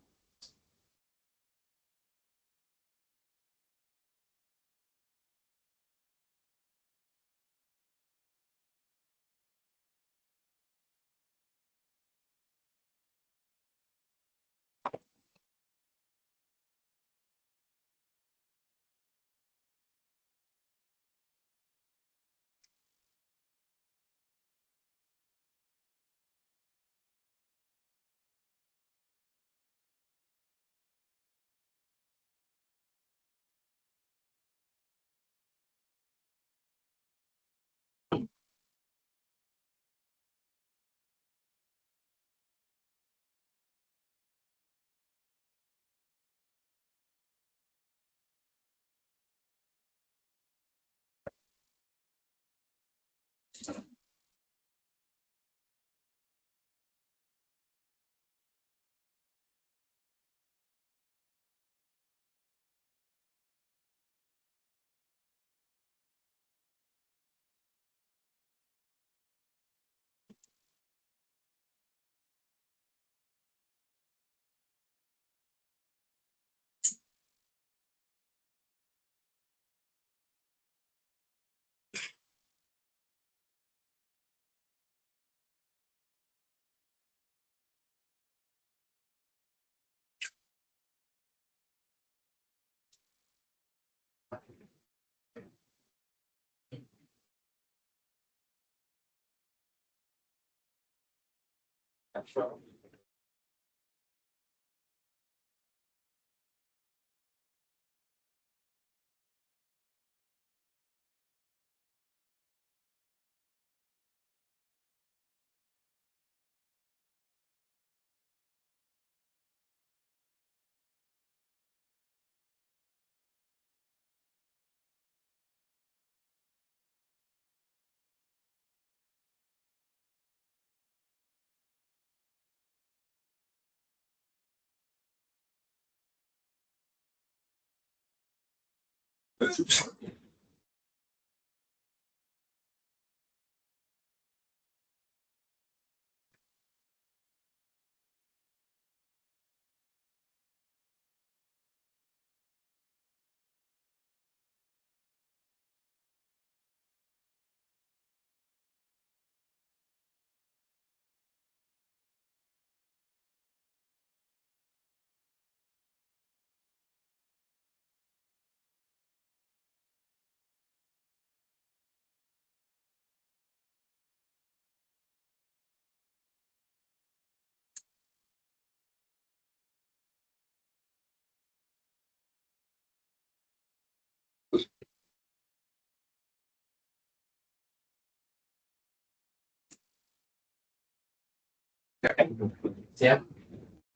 这样，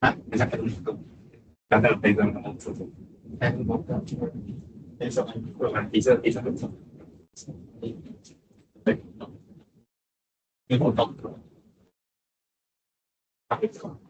人家可能刚刚非常的自主，哎，我的，没什么，不然第三个字，对，你不懂，对方。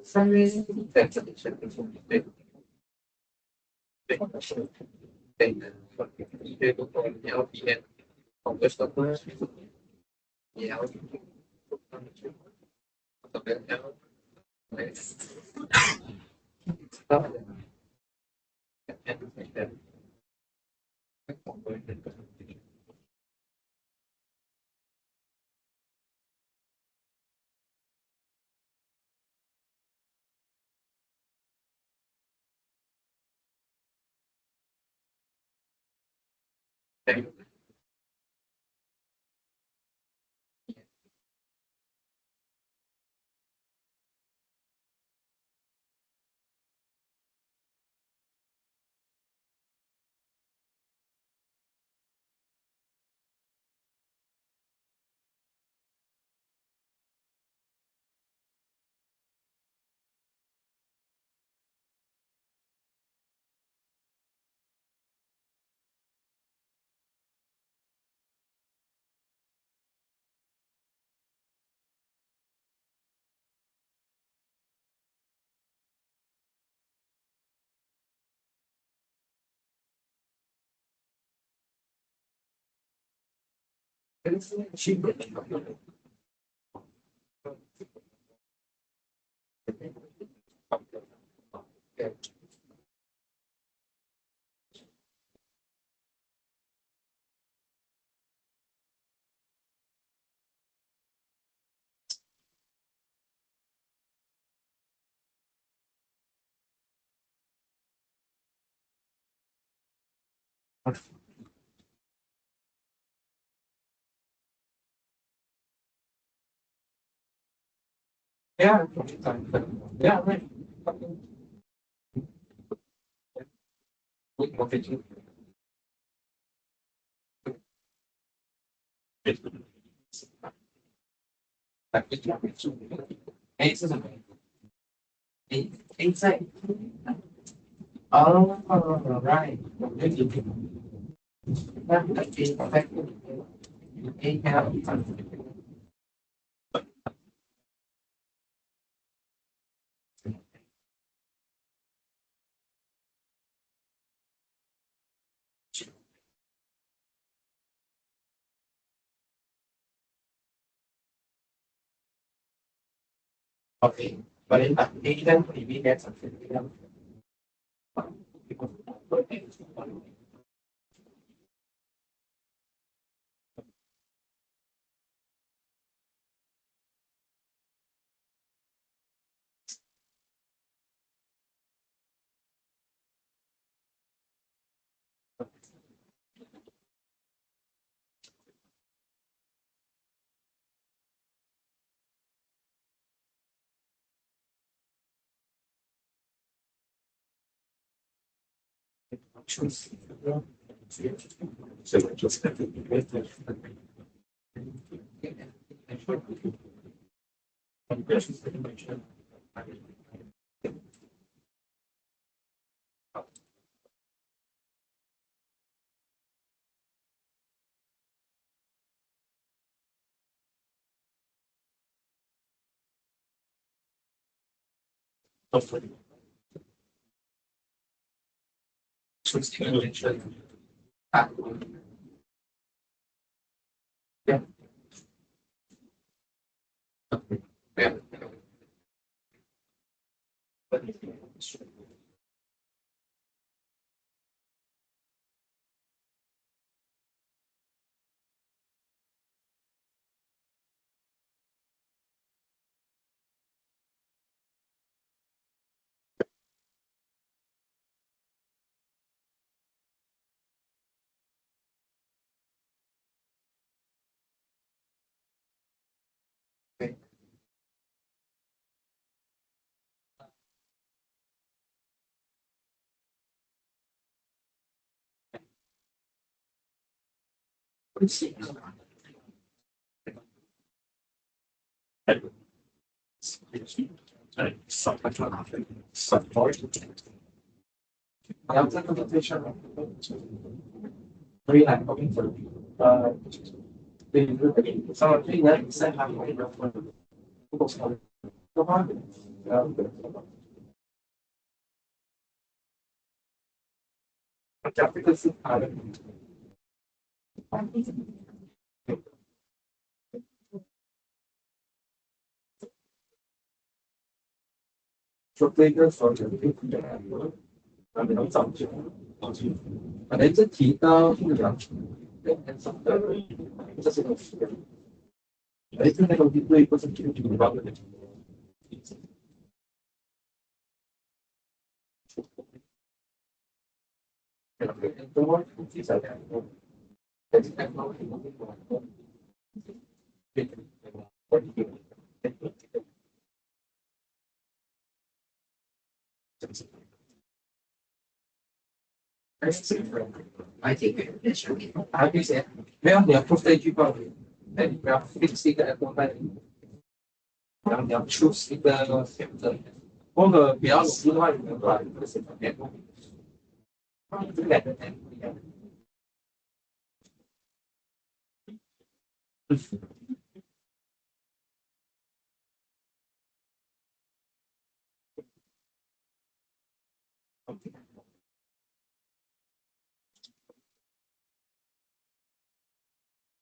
3月在这里是对对对，1月多你要体验。converge the first L the L Yeah, yeah, right. Hey, this is a inside. Oh, right. Okay, but in that agent, maybe that's something. Choose. So just yeah. Yeah. Three like coming for some of the that is how you know for 说这个所有的你要找就这提到这个这是个这个东西对不是就主要的。没有，你要 prove 这句话，那你不要 fix 一个 apple 然后你要 choose 一个选择，或者比较容易的话，你能把这个选择变动，这两个点不一样。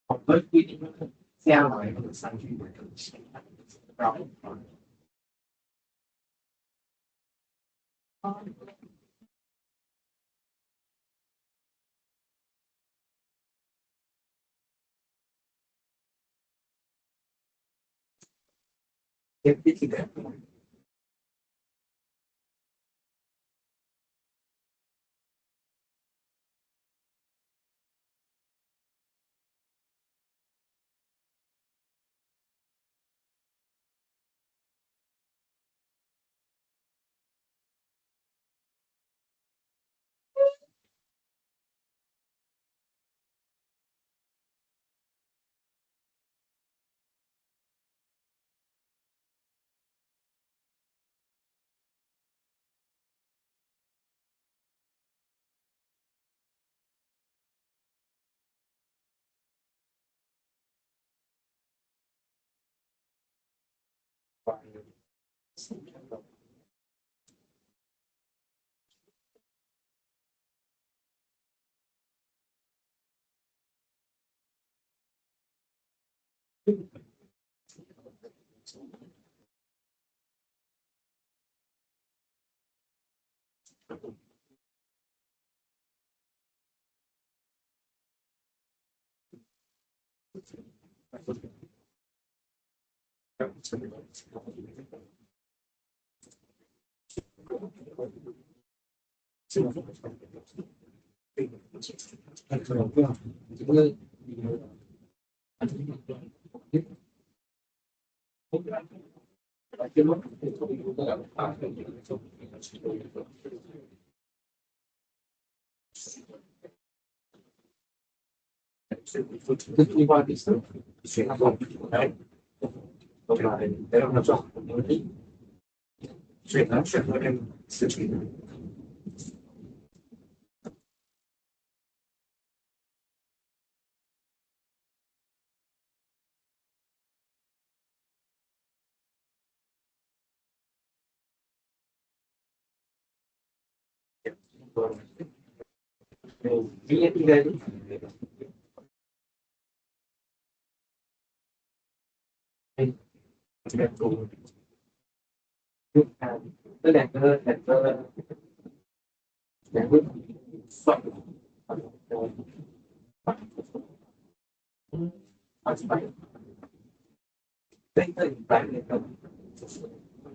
我们规定这样来一个3句的东西，然后也必须的。这句话第三，选好来，来让他做，最难选的那个事情。应该这两个算了，这个礼拜那个，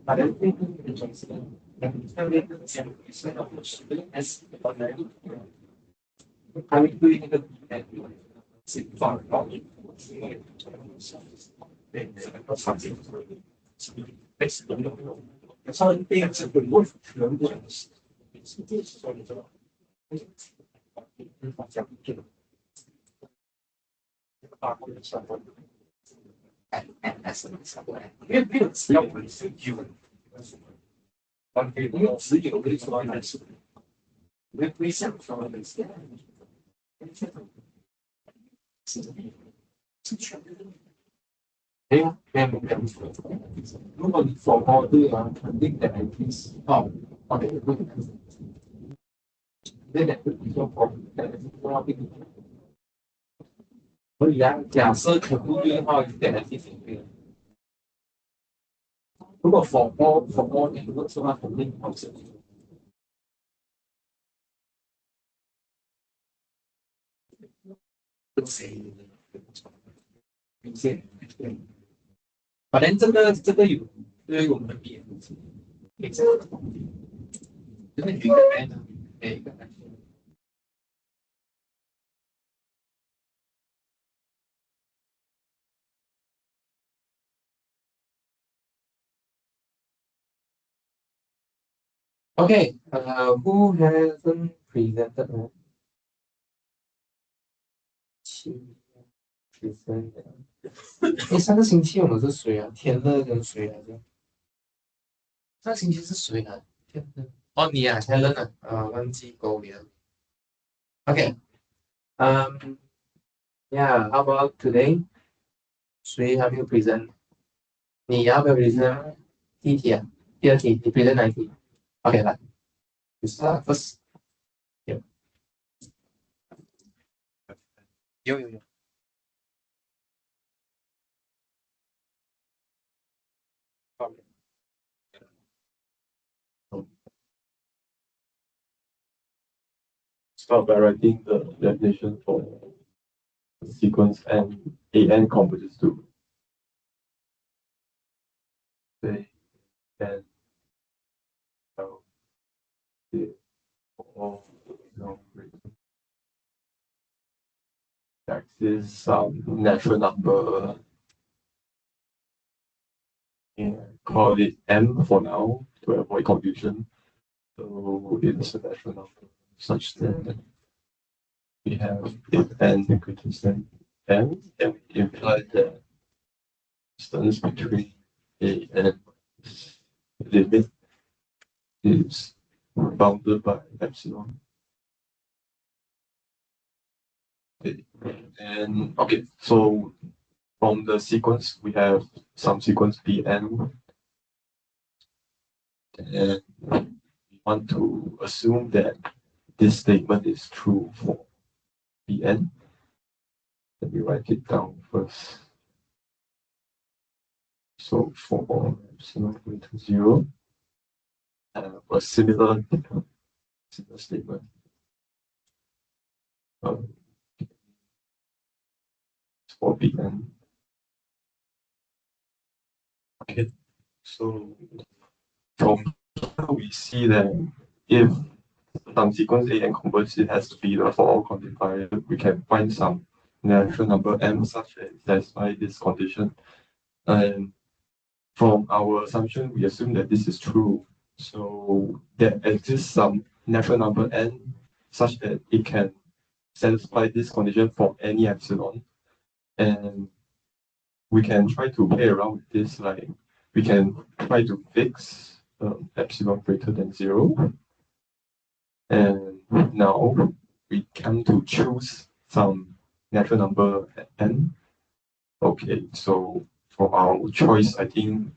反正这个东西，那边的钱是要10S 本来还会对那个是放高一，对，那场景类似的那种，稍微变质会不可能这样子，是说你知道，讲这个大会的相关的。因为没有只要我们是有，没有只有的说还是，没不想说的是，没有如果你否报对啊，肯定的10%或者会，那两个比较高，要定。所以啊，假设全部对的话，有点难进行对。如果 for all networks 的话，肯定保证。明显对。反正这个有对我们的别也是就是有一个 n 啊，每一个 n。Okay, who hasn't presented? present 诶，上个星期我们是谁啊？天乐跟谁来着？上个星期是谁啊？天乐哦，你啊，天乐啊，忘记勾你了。Okay, yeah, how about today? 谁还没有 present？你要不要 present 第一题啊？第二题，你 present 哪一题？OK，来，you start first。有。Start by writing the definition for the sequence and AN converges to say and X is some natural number. Call it M for now to avoid confusion. So it's a natural number such that we have if n equals to m, then we imply the distance between a and limit is bounded by epsilon. Okay. And okay, so from the sequence we have some sequence Pn, and we want to assume that this statement is true for Pn. Let me write it down first. So for epsilon equal to 0, a similar statement. For Pn. Okay, so from here we see that if some sequence A and converges, it has to be the for all quantifier. We can find some natural number m such as satisfy this condition. And from our assumption, we assume that this is true. So there exists some natural number n such that it can satisfy this condition for any epsilon. And we can try to play around with this, like we can try to fix epsilon greater than 0. And now we come to choose some natural number n. Okay, so for our choice, I think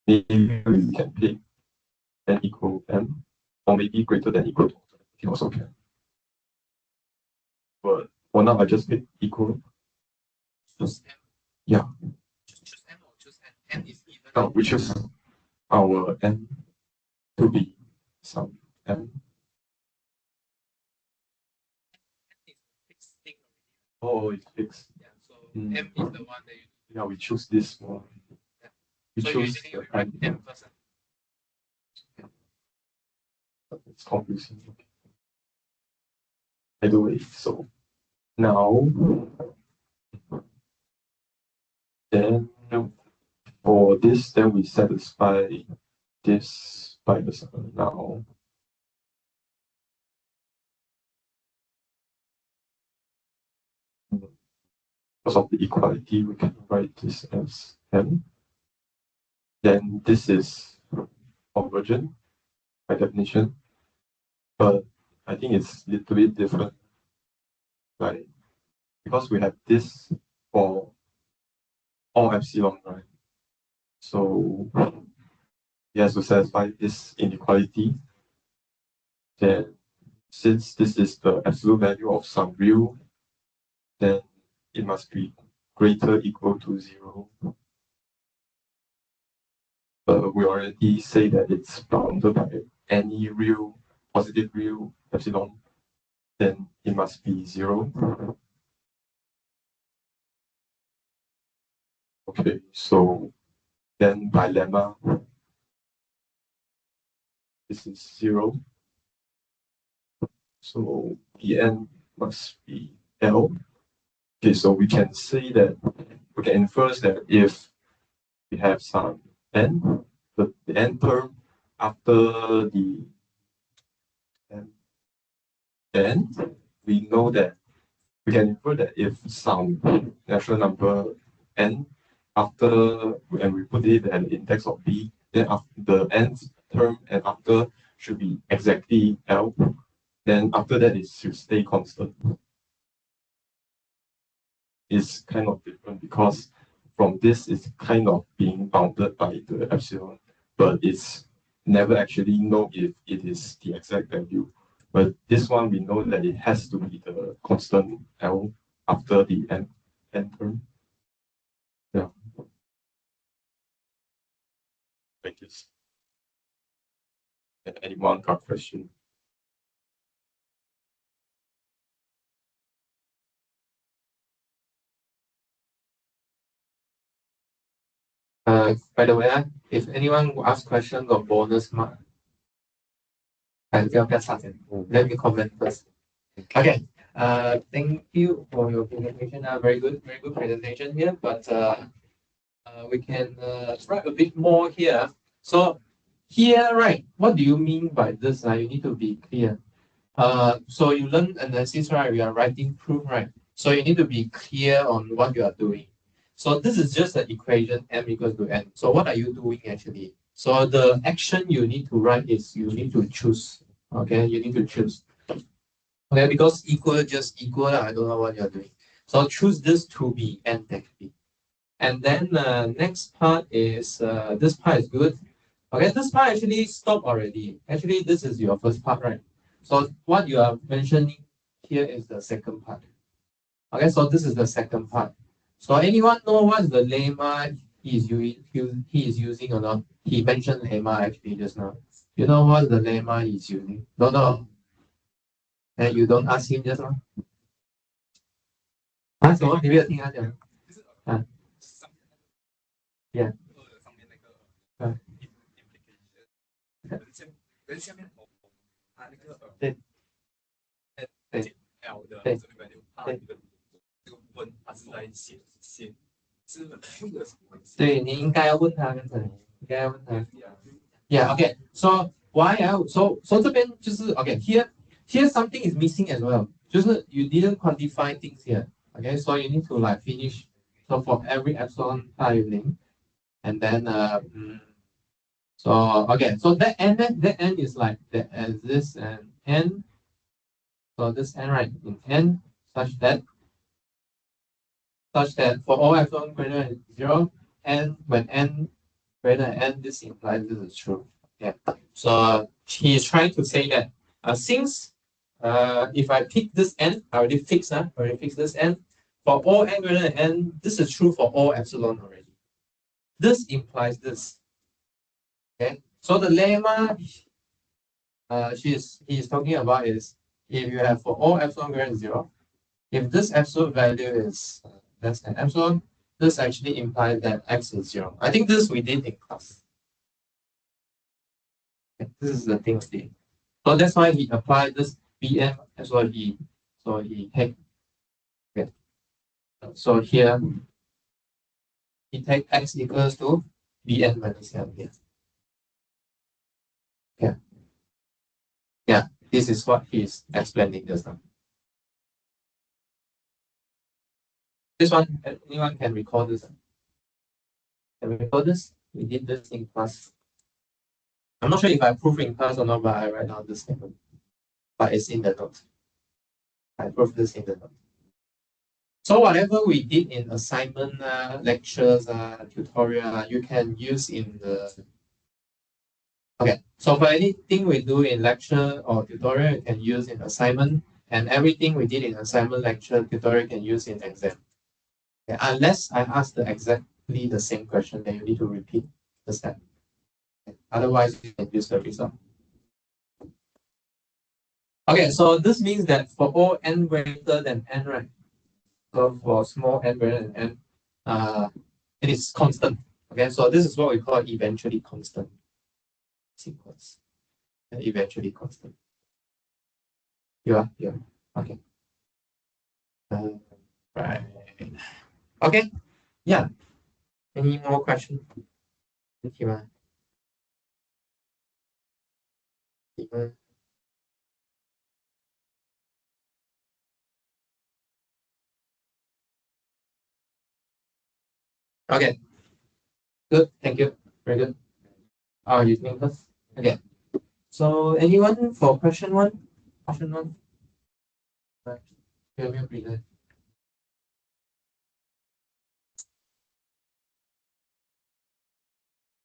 maybe we can pick n equal m, or maybe greater than equal to, I think also can. But for now, I just pick equal. Choose M. Yeah. Choose M or choose N. N is even. Now we choose our n to be some m. N is fixed thing already. Oh, it's fixed. Yeah, so M is the one that you. Yeah, we choose this one. Yeah. We So choose usually you write M first. It's confusing. Okay. By the way, so now then for this, then we satisfy this by the now. Because of the equality, we can write this as m. Then this is convergent by definition, but I think it's a little bit different. Right? Because we have this for all epsilon, right? So it has to satisfy this inequality. Then since this is the absolute value of some real, then it must be greater equal to 0. we already say that it's bounded by any real positive real epsilon, then it must be 0. Okay, so then by lemma, this is 0. So Bn must be L. Okay, so we can say that we can infer that if we have some n, the n term after the n, then we know that we can infer that if some natural number n after and we put it at the index of b, then after the nth term and after should be exactly L, then after that it should stay constant. It's kind of different because from this it's kind of being bounded by the epsilon, but it's never actually know if it is the exact value. But this one we know that it has to be the constant L after the n term. Yeah. Thank you. Anyone got question? By the way, if anyone will ask questions or bonus mark, let me comment first. Okay. Thank you for your presentation. Very good presentation here. But we can write a bit more here. So here, right? What do you mean by this? You need to be clear. So you learn analysis, right? We are writing proof, right? So you need to be clear on what you are doing. So this is just an equation m equals to n. So what are you doing actually? So the action you need to write is you need to choose. Okay, you need to choose. Okay, because equal just equal. I don't know what you're doing. So choose this to be n actually. And then next part is this part is good. Okay, this part actually stopped already. Actually, this is your first part, right? So what you are mentioning here is the second part. Okay, so this is the second part. So anyone know what's the lemma he is using or not? He mentioned lemma actually just now. You know what the lemma he's using? Don't know. And you don't ask him just now. 啊，什么？你没有听他讲？啊，Yeah，嗯，跟下面它那个对对 L 的对这个 value，它这个部分它是在写是有什么关系？对，你应该要问他刚才，应该要问他。Yeah, okay. So why so 这边就是 okay. Here something is missing as well. 就是 you didn't quantify things here. Okay, so you need to like finish. So for every epsilon tiling, and then so okay. So that n is like that as this and n. So this n right in n such that for all epsilon greater than 0, n when n greater than n, this implies this is true. Yeah. So he is trying to say that since if I pick this n, I already fixed this n. For all n greater than n, this is true for all epsilon already. This implies this. Okay. So the lemma he is talking about is if you have for all epsilon greater than 0, if this absolute value is less than epsilon, this actually implies that x is 0. I think this we did in class. Okay, this is the thing we did. So that's why he applied this Bm as well. So he take. Okay. So here he take x equals to Bn minus m here. Yeah. Yeah. This is what he's explaining just now. This one, anyone can recall this? Can we recall this? We did this in class. I'm not sure if I proved in class or not, but I write down this statement. But it's in the note. I proved this in the note. So whatever we did in assignment, lectures, tutorial, you can use in the. Okay, so for anything we do in lecture or tutorial, you can use in assignment, and everything we did in assignment, lecture, tutorial, you can use in exam. Okay, unless I ask exactly the same question, then you need to repeat the step. Otherwise, you can use the result. Okay, so this means that for all n greater than n, right? So for small n greater than n, it is constant. Okay, so this is what we call eventually constant sequence. Eventually constant. Yeah. Okay. Right. Okay. Yeah. Any more questions? Thank you. Okay. Good. Thank you. Very good. Oh, you think first? Okay. So anyone for question one? Question one? Right. Feel free to.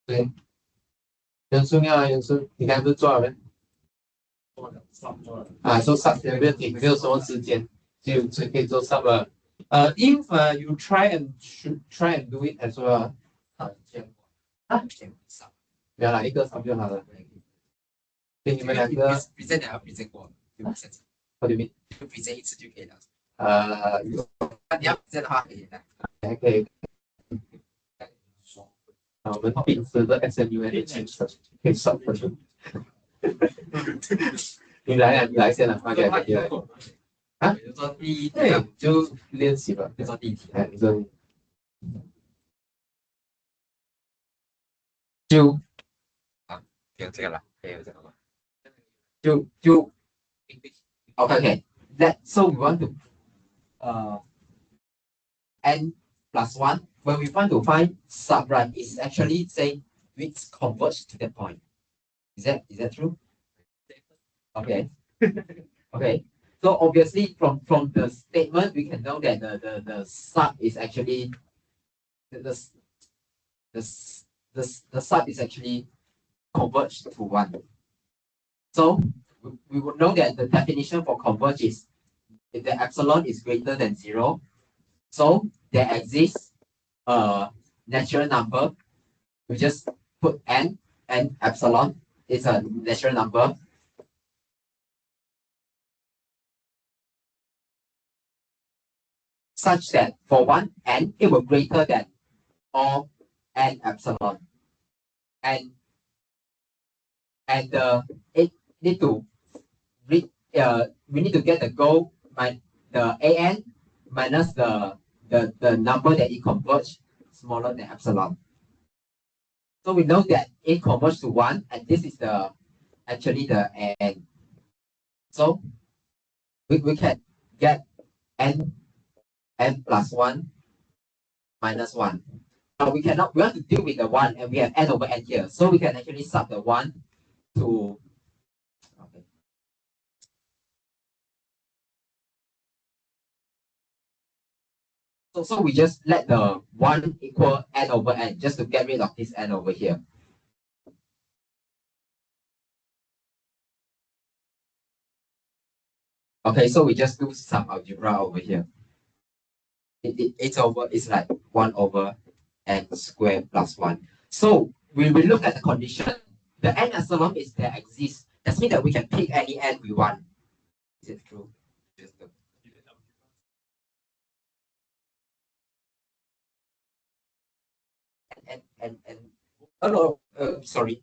对，人数啊，人数，你刚才不是做了没？啊，做 sub 没问题，没有什么时间，就可以做 sub 了。If you try and do it as well，啊，不要啦，一个 sub 就好了。给你们两个 present 还要 present 过，就 present， ，what do you mean？就 present 一次就可以了。你要 present 的话可以的。还可以。啊，我们秉持着 SMU 的精神，可以少分。你来啊，你来先了，OK，你来。啊，就做第一题，对，就练习吧。就做第一题。哎，你说就有这个了，可以有这个吗？就 OK. So we want to n plus one. When we want to find sub, right, it's actually saying which converge to that point. Is that true? Okay. Okay. So obviously from the statement we can know that the sub is actually the the sub is actually converged to one. So we would know that the definition for converge is if the epsilon is greater than 0, so there exists a natural number. We just put n and epsilon is a natural number. Such that for one n, it will greater than all n epsilon. And it need to we need to get the goal the an minus the number that it converge smaller than epsilon. So we know that it converges to 1, and this is actually the n. So we can get n plus 1 minus 1. Now we want to deal with the 1, and we have n over n here. So we can actually sub the 1 to okay. So we just let the 1 equal n over n just to get rid of this n over here. Okay, so we just do some algebra over here. It's like 1 over n squared plus 1. So we will look at the condition. The n epsilon is there exists. That means that we can pick any n we want. Is it true? And oh no, sorry.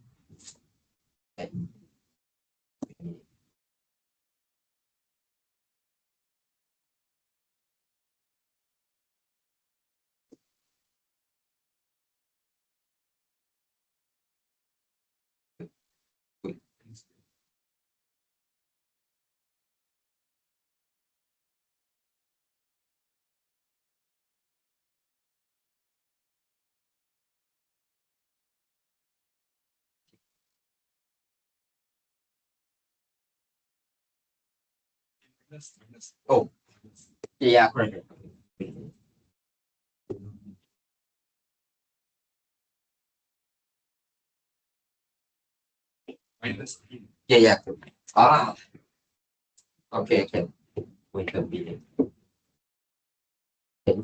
Oh, yeah, correct. Yeah. Ah, okay. Wait a minute. Okay.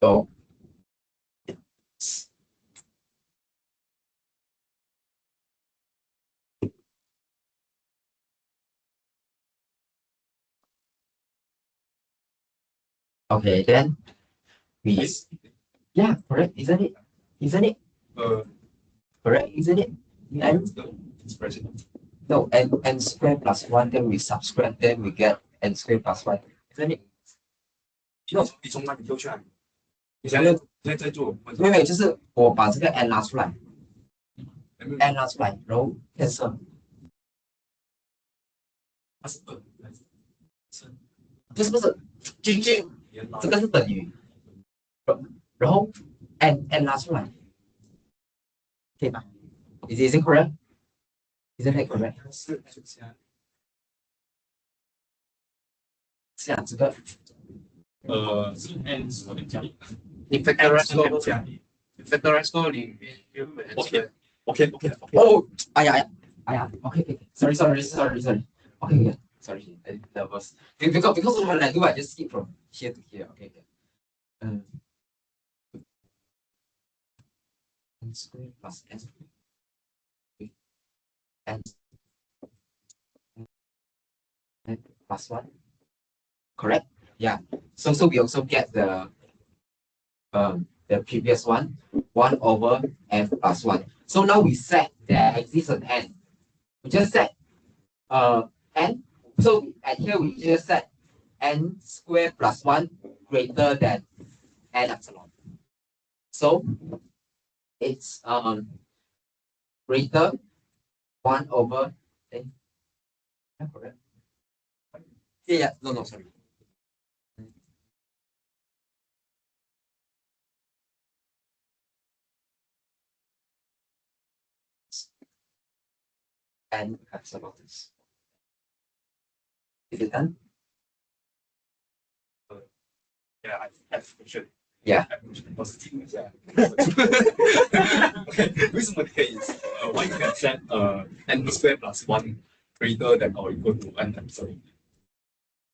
So okay, then we yeah, correct, isn't it? Isn't it? Correct, isn't it? And expression. no, n square plus one, then we subtract, then we get n square plus one, isn't it? 你从哪里丢出来？你想要在做？没有，就是我把这个 n 拿出来，n 拿出来，然后 cancel，它是2还是不是，这个是等于，然后 n 拿出来，可以吗？Is it correct? Isn't it correct? 是是啊，这个是 n 是我的加你 factorize 过加，factorize 过里面原本 OK 哦，哎呀，OK，sorry，OK，sorry，OK， sorry, I nervous because when I do, I just skip from here to here. Okay, n square plus n square, n plus one, correct? Yeah. So we also get the previous one over n plus one. So now we set there exists an n. We just set n. So at here we just set n square plus one greater than n epsilon. So it's greater 1 over correct? Yeah, no, sorry. N epsilon. Is it done? Yeah, I have question. Yeah. 我是听一下。OK， 为什么你可以why you can set n square plus 1 greater than or equal to n epsilon？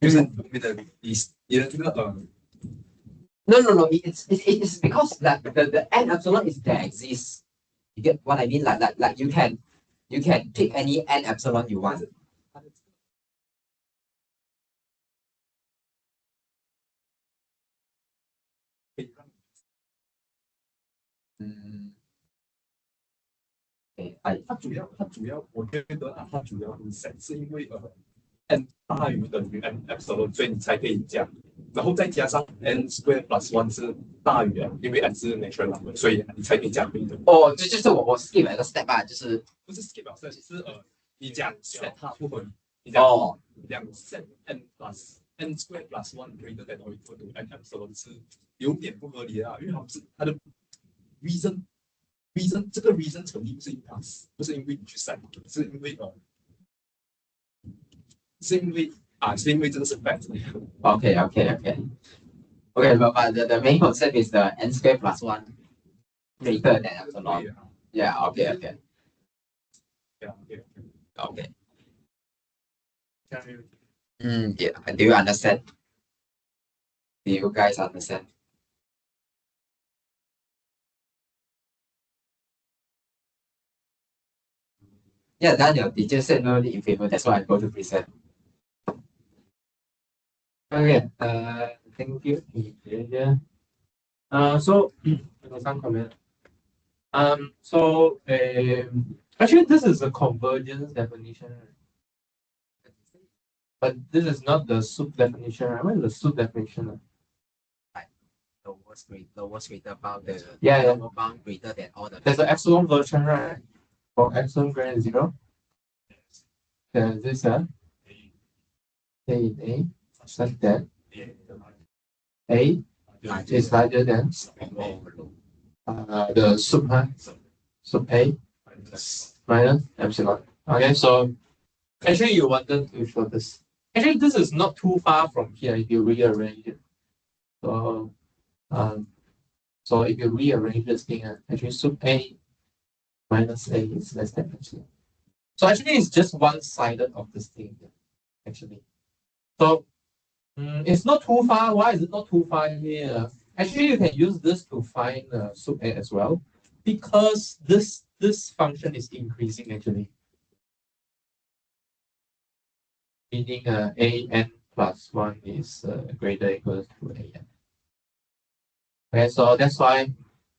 就是你的这个No. It's because that the n epsilon is there exists. You get what I mean? Like you can pick any n epsilon you want. Okay, 它主要，我觉得它主要是 set 是因为n 大于等于 n epsilon，所以你才可以加，然后再加上 n square plus 1是大于 n，因为 n 是 natural number，所以你才可以加倍的。哦，就是我 skip 了一个 step 啊，就是不是 skip 了，是你讲 set 它不合理，你讲set n plus n square plus 1 greater than or equal to n epsilon 是有点不合理啊，因为它的 reason 这个 reason 成立不是因为你去 set， 是因为是因为这个是 fact。Okay. But the main concept is the n square plus 1 greater than epsilon. Yeah, okay. Okay. Yeah. Do you understand? Do you guys understand? Yeah, Daniel, teacher said no need in favor. That's why I go to present. Okay, thank you. Yeah. So some comment. Actually this is a convergence definition, right? But this is not the soup definition, right? What is the soup definition? Lowest greater bound the lower bound greater than all the. There's an epsilon version, right? For epsilon greater than 0. There's this A in A such that A is larger than the soup, soup A minus epsilon. Okay, so actually you wanted to show this. Actually, this is not too far from here if you rearrange it. So if you rearrange this thing, actually soup A minus A is less than epsilon. So actually it's just one-sided of this thing, actually. So It's not too far. Why is it not too far here? Actually, you can use this to find sup A as well, because this function is increasing actually, meaning a n plus 1 is greater or equal to a n. Okay, so that's why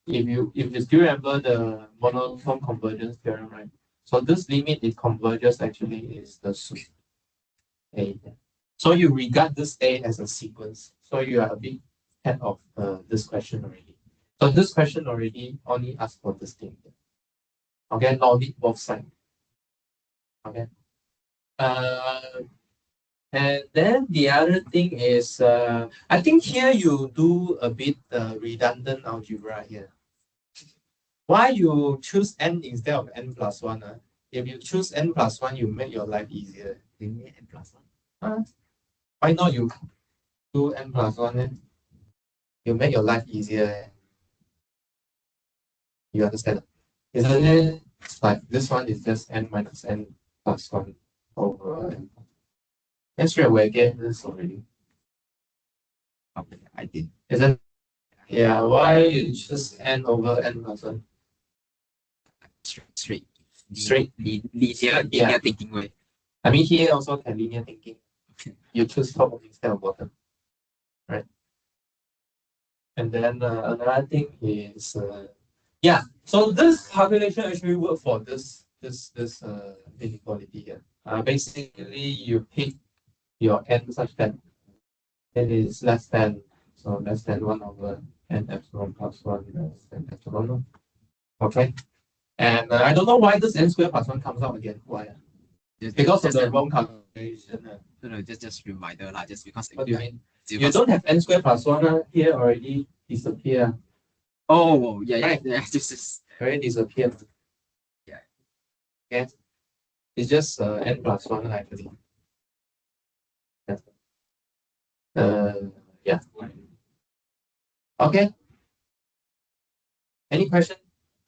if you still remember the monotone convergence theorem, right? So this limit it converges actually is the sup a. So you regard this a as a sequence. So you are a bit ahead of this question already. So this question already only asks for this thing. Okay, no need both sides. Okay. And then the other thing is, I think here you do a bit redundant algebra here. Why you choose n instead of n plus 1? If you choose n plus 1, you make your life easier. n plus 1. Why not you do n plus 1? You make your life easier. You understand? Isn't it like this one is just n minus n plus 1 over n? And straight away get this already. Okay, I did. Isn't yeah, why you choose n over n plus 1? Straight. Yeah. Linear thinking way. I mean here also can linear thinking. You choose top instead of bottom. Right. And then another thing is yeah, so this calculation actually work for this inequality here. Basically you pick your n such that it is less than 1 over n epsilon plus 1 less than epsilon. Okay. And I don't know why this n squared plus 1 comes out again. Why? Because of the wrong calculation. No, just reminder lah. Just because. What do you mean? You don't have n squared plus 1 here already disappear. Oh, yeah, Right. yeah. Just Already disappeared. Yeah. Okay. It's just n plus 1 actually. Yeah. Okay. Any question?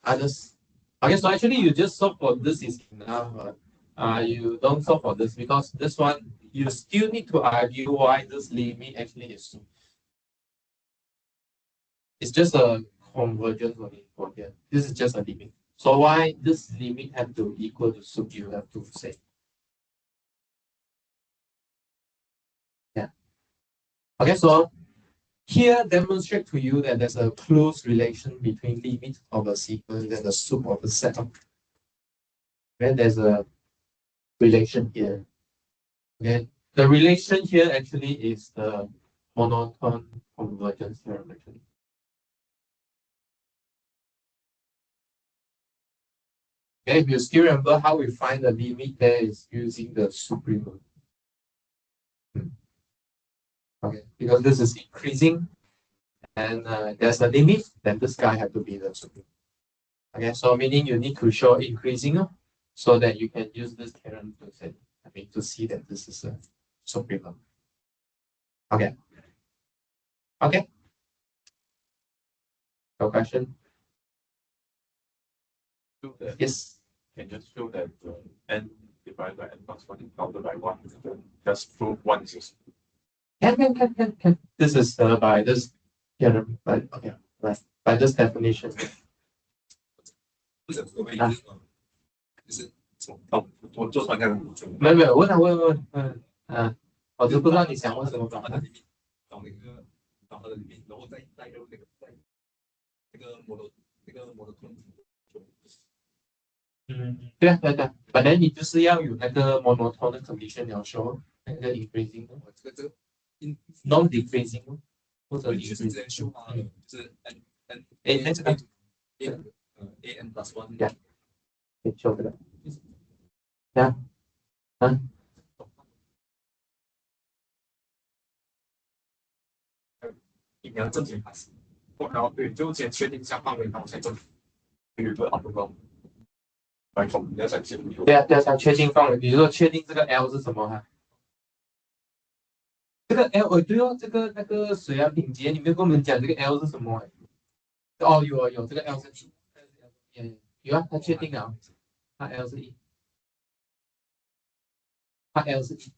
Others? Okay, so actually you just solve for this is enough. You don't solve for this because this one you still need to argue why this limit actually is sup. It's just a convergence only for here. This is just a limit. So why this limit have to equal to sup, you have to say. Yeah. Okay, so here demonstrate to you that there's a close relation between limit of a sequence and the sup of a set. Then there's a relation here. Okay, the relation here actually is the monotone convergence theorem actually. Okay, if you still remember how we find the limit there is using the supremum. Okay, because this is increasing and there's a limit, then this guy have to be the supremum. Okay, so meaning you need to show increasing so that you can use this theorem to say, to see that this is a supremum. Okay. Okay. No question? Yes. Can just show that n divided by n plus 1 is bounded by 1. Just prove 1 is Can. This is by this theorem, but okay, right. By this definition. 不是我们就是我做出来看，没有，问，我就不知道你想问什么。找它的里面，找它的里面，然后再用那个摩托通。对啊。本来你就是要有那个 monotone 的 condition 要说那个 increasing 这个 non decreasing 或者你就是这样修嘛，就是 n 那这个 a n plus one。可以修这个。呀，你要正确开始，然后对，就先确定一下范围，然后才正确。有一个好多个，来从你要想清楚。对啊，想确定范围，比如说确定这个 L 是什么哈。这个 L 对哦，这个那个水啊品杰，你没有跟我们讲这个 L 是什么？哦，有这个 L 是1，有啊，他确定了，他 L 是1，他 L 是1。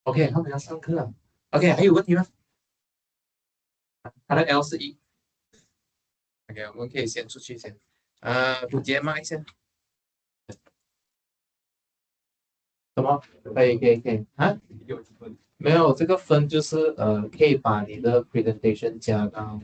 OK，他们要上课了。OK，还有问题吗？他的 L 是1。OK，我们可以先出去先。补节骂一下。什么？可以啊？没有这个分就是可以把你的 presentation 加到